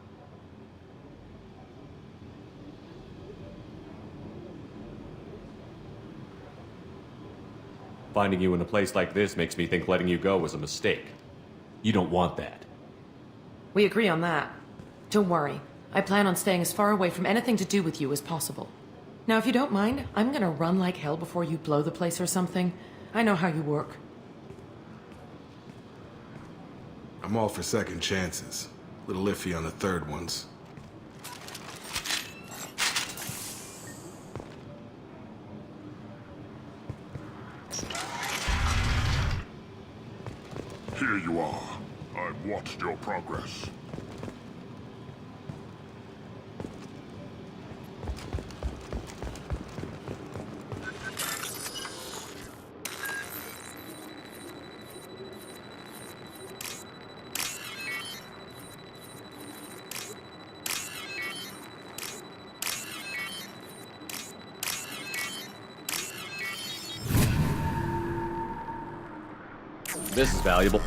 Finding you in a place like this makes me think letting you go was a mistake. You don't want that. We agree on that. Don't worry. I plan on staying as far away from anything to do with you as possible. Now, if you don't mind, I'm gonna run like hell before you blow the place or something. I know how you work. I'm all for second chances. Little iffy on the third ones. Here you are. I've watched your progress. This is valuable.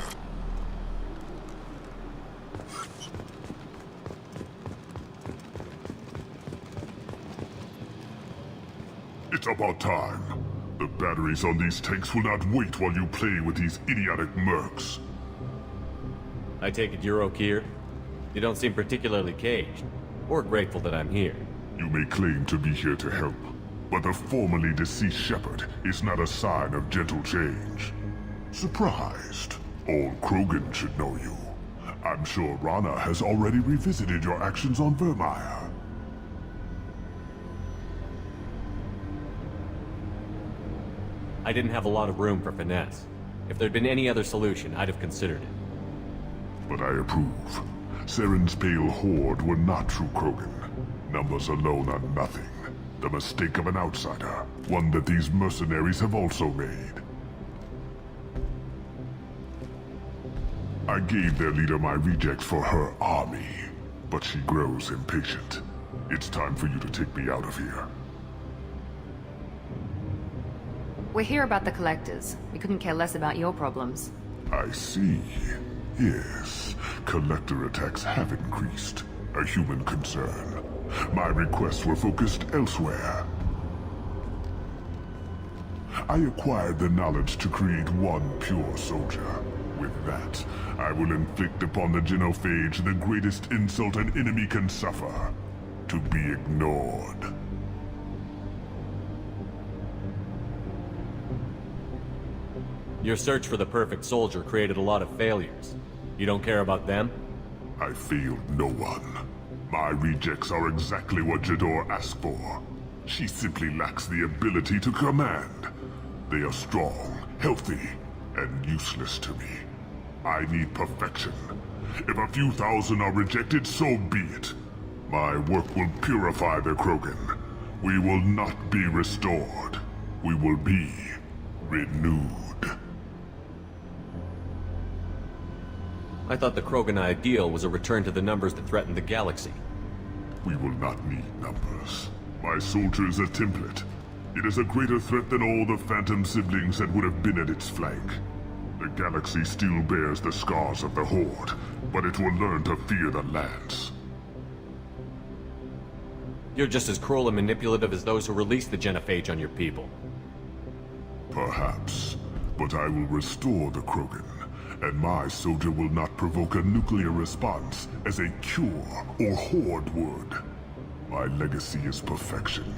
It's about time. The batteries on these tanks will not wait while you play with these idiotic mercs. I take it you're Okeer? You don't seem particularly caged, or grateful that I'm here. You may claim to be here to help, but the formerly deceased Shepard is not a sign of gentle change. Surprised? Old Krogan should know you. I'm sure Ranna has already revisited your actions on Vermeer. I didn't have a lot of room for finesse. If there'd been any other solution, I'd have considered it. But I approve. Saren's pale horde were not true Krogan. Numbers alone are nothing. The mistake of an outsider, one that these mercenaries have also made. I gave their leader my rejects for her army, but she grows impatient. It's time for you to take me out of here. We're here about the Collectors. We couldn't care less about your problems. I see. Yes, collector attacks have increased. A human concern. My requests were focused elsewhere. I acquired the knowledge to create one pure soldier. With that, I will inflict upon the genophage the greatest insult an enemy can suffer. To be ignored. Your search for the perfect soldier created a lot of failures. You don't care about them? I failed no one. My rejects are exactly what Jador asked for. She simply lacks the ability to command. They are strong, healthy, and useless to me. I need perfection. If a few thousand are rejected, so be it. My work will purify the Krogan. We will not be restored. We will be renewed. I thought the Krogan ideal was a return to the numbers that threatened the galaxy. We will not need numbers. My soldier is a template. It is a greater threat than all the Phantom siblings that would have been at its flank. The galaxy still bears the scars of the Horde, but it will learn to fear the Lance. You're just as cruel and manipulative as those who released the Genophage on your people. Perhaps, but I will restore the Krogan, and my soldier will not provoke a nuclear response as a cure or Horde would. My legacy is perfection,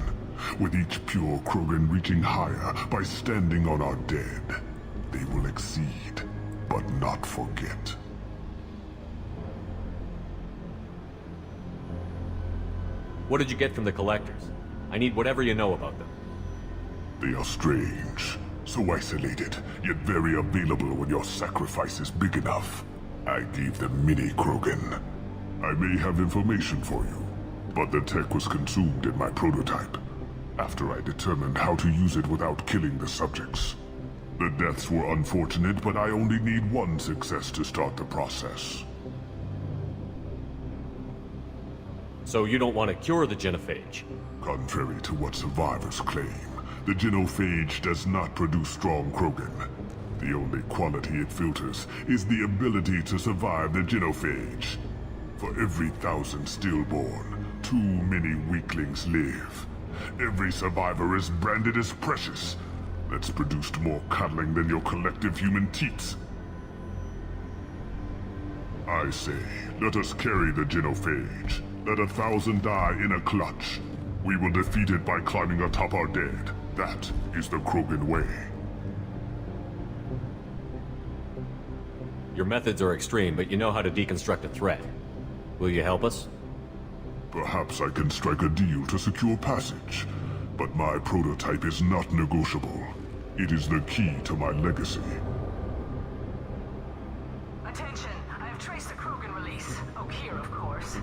with each pure Krogan reaching higher by standing on our dead. They will exceed, but not forget. What did you get from the Collectors? I need whatever you know about them. They are strange, so isolated, yet very available when your sacrifice is big enough. I gave them mini Krogan. I may have information for you, but the tech was consumed in my prototype, after I determined how to use it without killing the subjects. The deaths were unfortunate, but I only need one success to start the process. So you don't want to cure the Genophage? Contrary to what survivors claim, the Genophage does not produce strong Krogan. The only quality it filters is the ability to survive the Genophage. For every 1,000 stillborn, too many weaklings live. Every survivor is branded as precious. That's produced more cuddling than your collective human teats. I say, let us carry the Genophage. Let 1,000 die in a clutch. We will defeat it by climbing atop our dead. That is the Krogan way. Your methods are extreme, but you know how to deconstruct a threat. Will you help us? Perhaps I can strike a deal to secure passage. But my prototype is not negotiable. It is the key to my legacy. Attention! I have traced the Krogan release. Okeer, of course.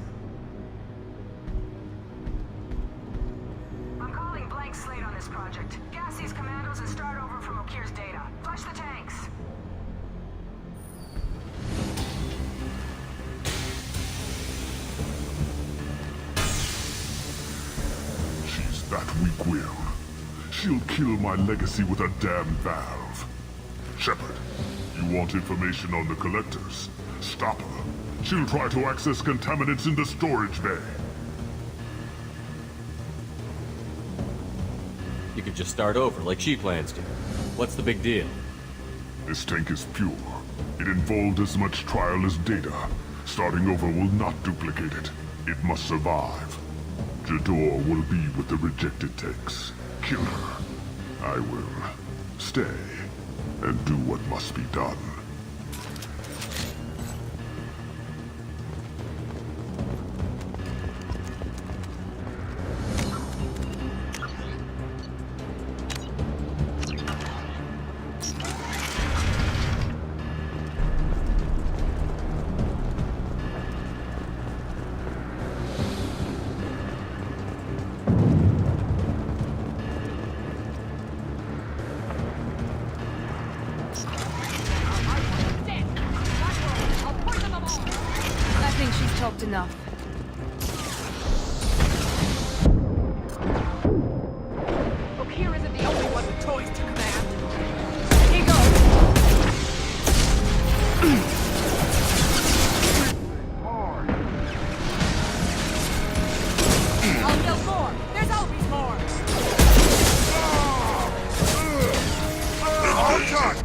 I'm calling blank slate on this project. Gas these commandos and start over from Okeer's data. Flush the tanks! She's that weak-willed. She'll kill my legacy with a damn valve. Shepard, you want information on the Collectors? Stop her. She'll try to access contaminants in the storage bay. You could just start over, like she plans to. What's the big deal? This tank is pure. It involved as much trial as data. Starting over will not duplicate it. It must survive. Jador will be with the rejected tanks. Kill her. I will stay and do what must be done. Talked enough. Okeer isn't the only one with toys to command. Here goes. I'll build more. There's always more. On time!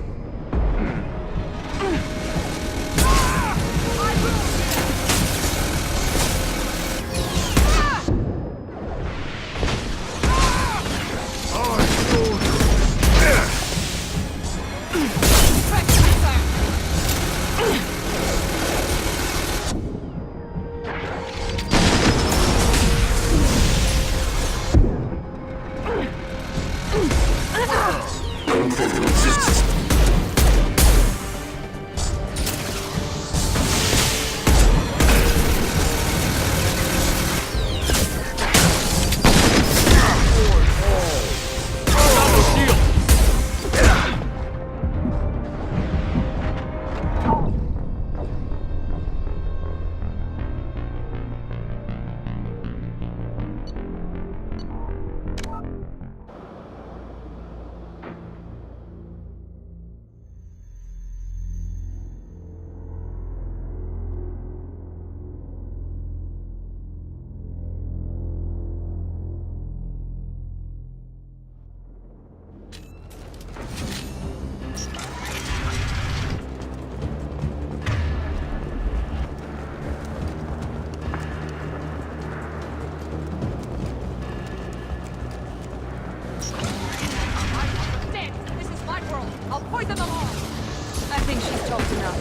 think she's talked enough.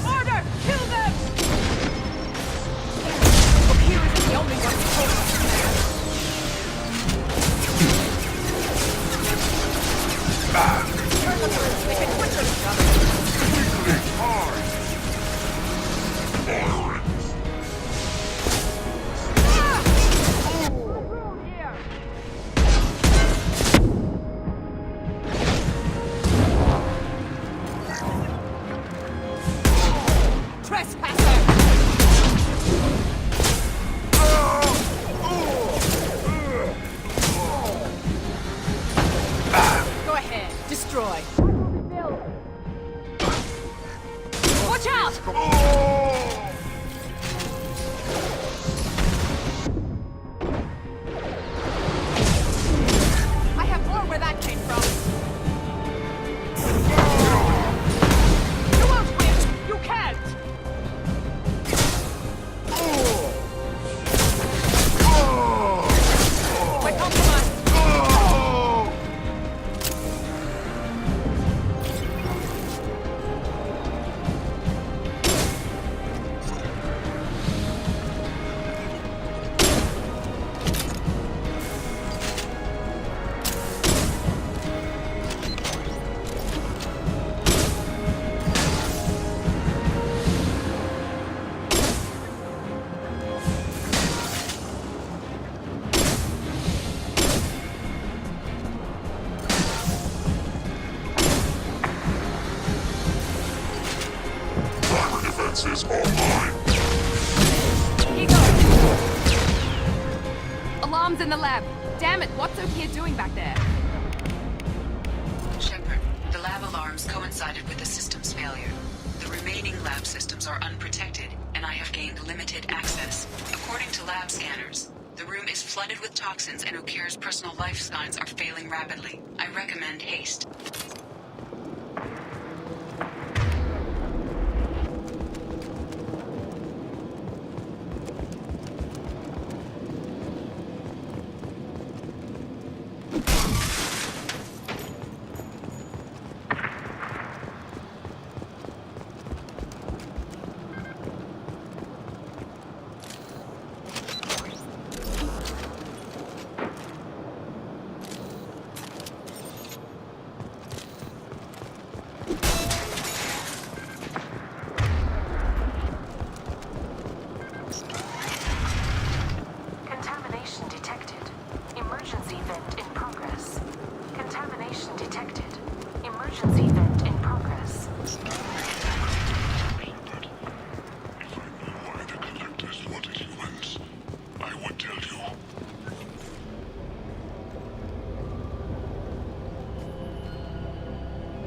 Order! Kill them! Okeer isn't the only one who told us to turn them loose. They can twitch on each other. Go ahead, destroy. Watch out! I have more where that came from. You won't win! You can't! My compromise! Defenses online. Here goes. Alarms in the lab. Damn it, what's Okeer doing back there? Shepard, the lab alarms coincided with the system's failure. The remaining lab systems are unprotected, and I have gained limited access. According to lab scanners, the room is flooded with toxins and Okeer's personal life signs are failing rapidly. I recommend haste. Contamination detected. Emergency vent in progress. Contamination detected. Emergency vent in progress. If I knew why the collectors wanted humans, I would tell you.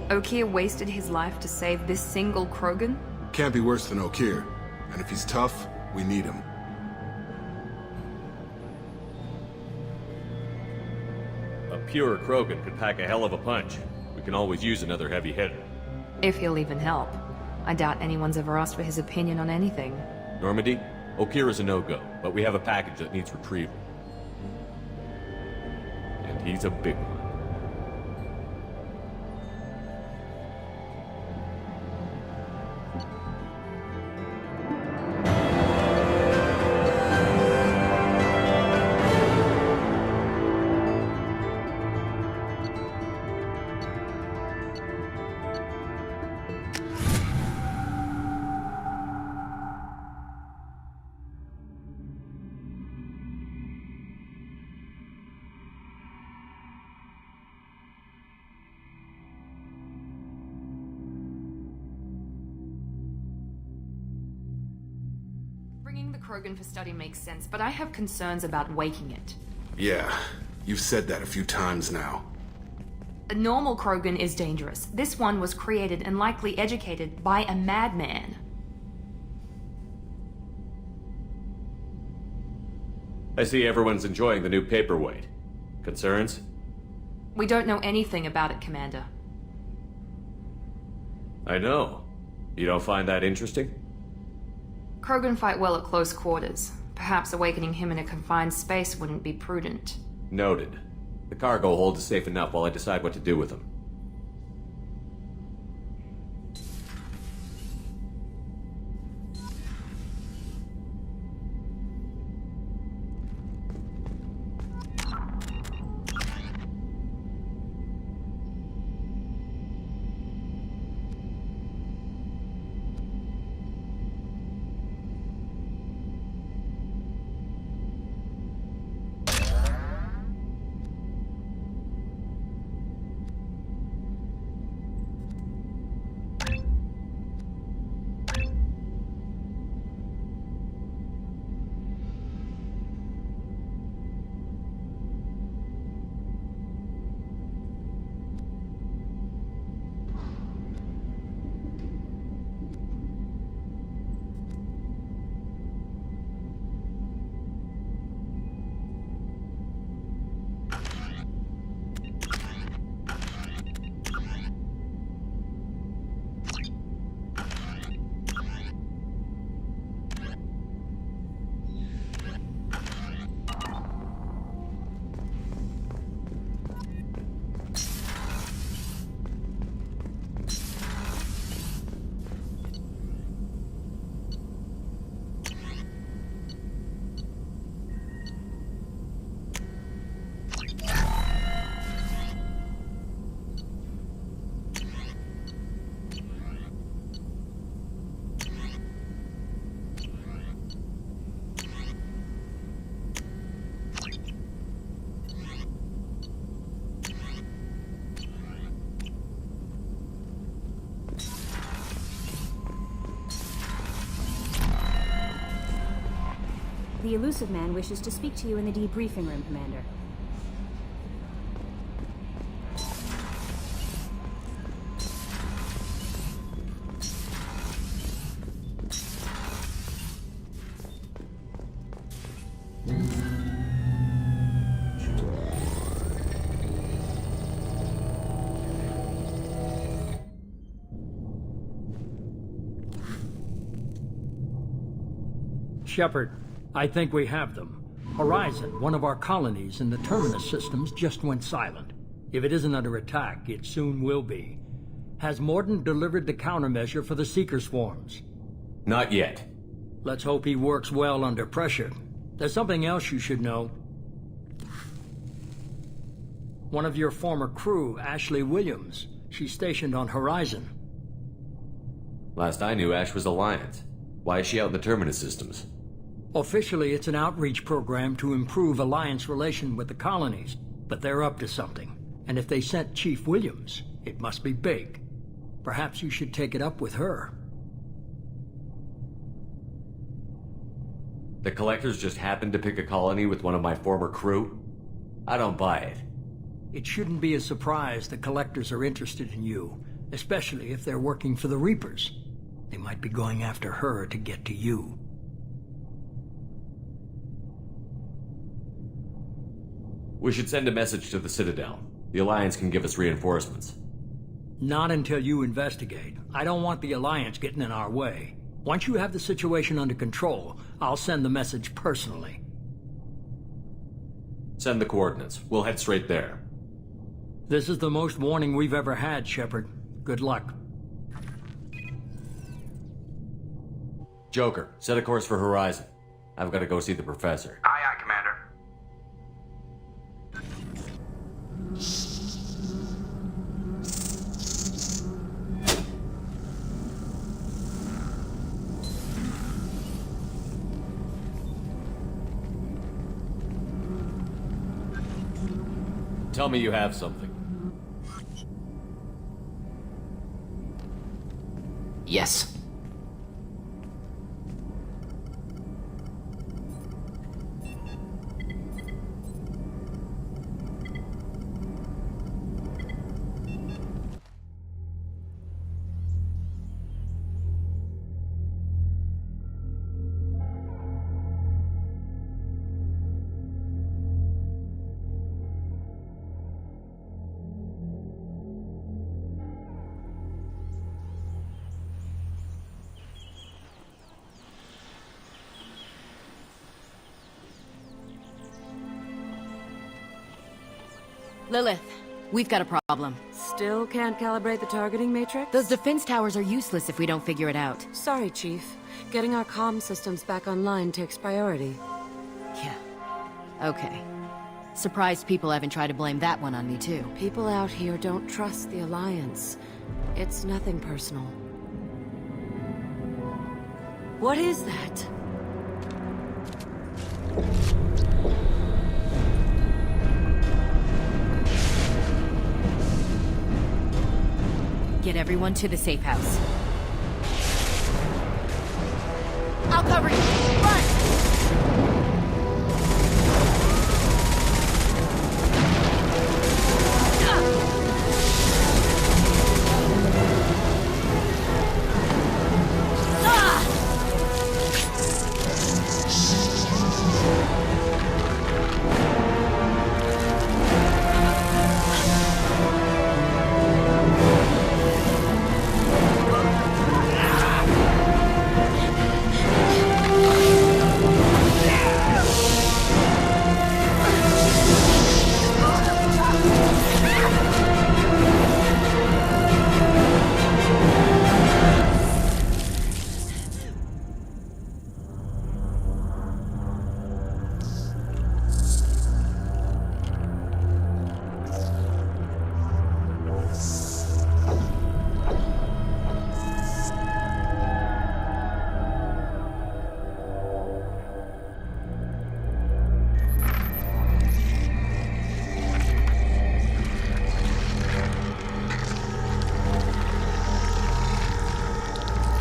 Okeer wasted his life to save this single Krogan? Can't be worse than Okeer. And if he's tough, we need him. A pure Krogan could pack a hell of a punch. We can always use another heavy hitter. If he'll even help. I doubt anyone's ever asked for his opinion on anything. Normandy, Okeer is a no-go, but we have a package that needs retrieval. And he's a big one. Bringing the Krogan for study makes sense, but I have concerns about waking it. Yeah, you've said that a few times now. A normal Krogan is dangerous. This one was created and likely educated by a madman. I see everyone's enjoying the new paperweight. Concerns? We don't know anything about it, Commander. I know. You don't find that interesting? Krogan fight well at close quarters. Perhaps awakening him in a confined space wouldn't be prudent. Noted. The cargo hold is safe enough while I decide what to do with him. The elusive man wishes to speak to you in the debriefing room, Commander. Shepard, I think we have them. Horizon, one of our colonies in the Terminus systems, just went silent. If it isn't under attack, it soon will be. Has Mordin delivered the countermeasure for the Seeker swarms? Not yet. Let's hope he works well under pressure. There's something else you should know. One of your former crew, Ashley Williams, she's stationed on Horizon. Last I knew, Ash was Alliance. Why is she out in the Terminus systems? Officially, it's an outreach program to improve Alliance relation with the colonies, but they're up to something. And if they sent Chief Williams, it must be big. Perhaps you should take it up with her. The Collectors just happened to pick a colony with one of my former crew? I don't buy it. It shouldn't be a surprise the Collectors are interested in you, especially if they're working for the Reapers. They might be going after her to get to you. We should send a message to the Citadel. The Alliance can give us reinforcements. Not until you investigate. I don't want the Alliance getting in our way. Once you have the situation under control, I'll send the message personally. Send the coordinates. We'll head straight there. This is the most warning we've ever had, Shepard. Good luck. Joker, set a course for Horizon. I've got to go see the Professor. Aye, aye, Commander. Tell me you have something. Yes. Lilith, we've got a problem. Still can't calibrate the targeting matrix? Those defense towers are useless if we don't figure it out. Sorry, Chief. Getting our comm systems back online takes priority. Yeah. Okay. Surprised people haven't tried to blame that one on me, too. People out here don't trust the Alliance. It's nothing personal. What is that? Get everyone to the safe house. I'll cover you! Run!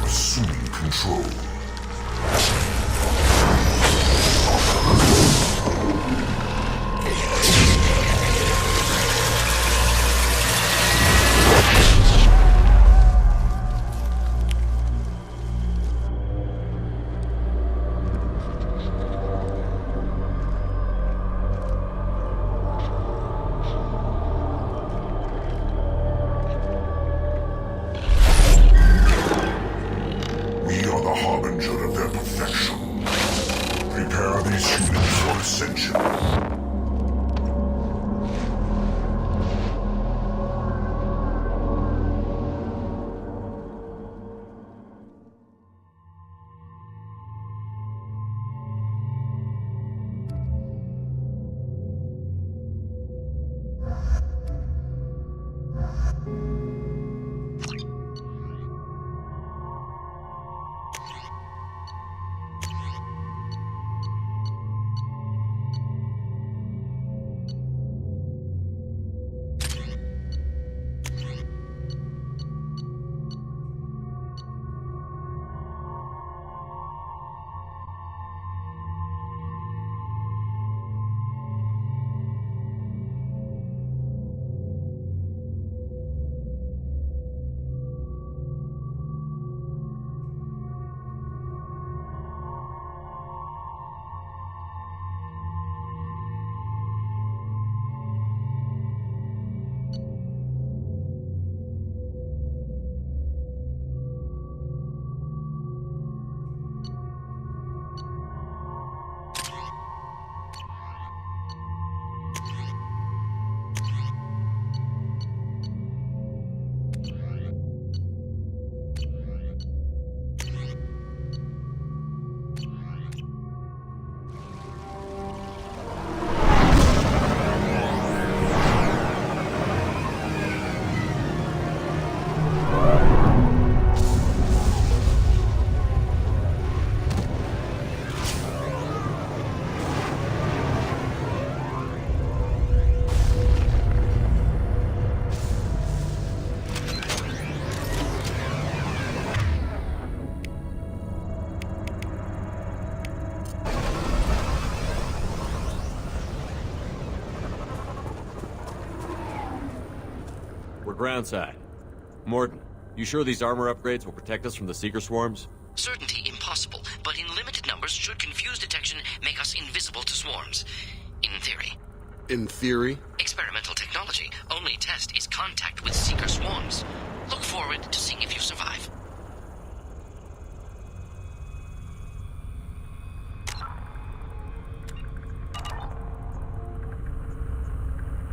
Assuming control. harbinger of their perfection. Prepare these humans for ascension. Groundside. Mordin, you sure these armor upgrades will protect us from the Seeker swarms? Certainty impossible, but in limited numbers should confused detection make us invisible to swarms. In theory. In theory? Experimental technology. Only test is contact with Seeker swarms. Look forward to seeing if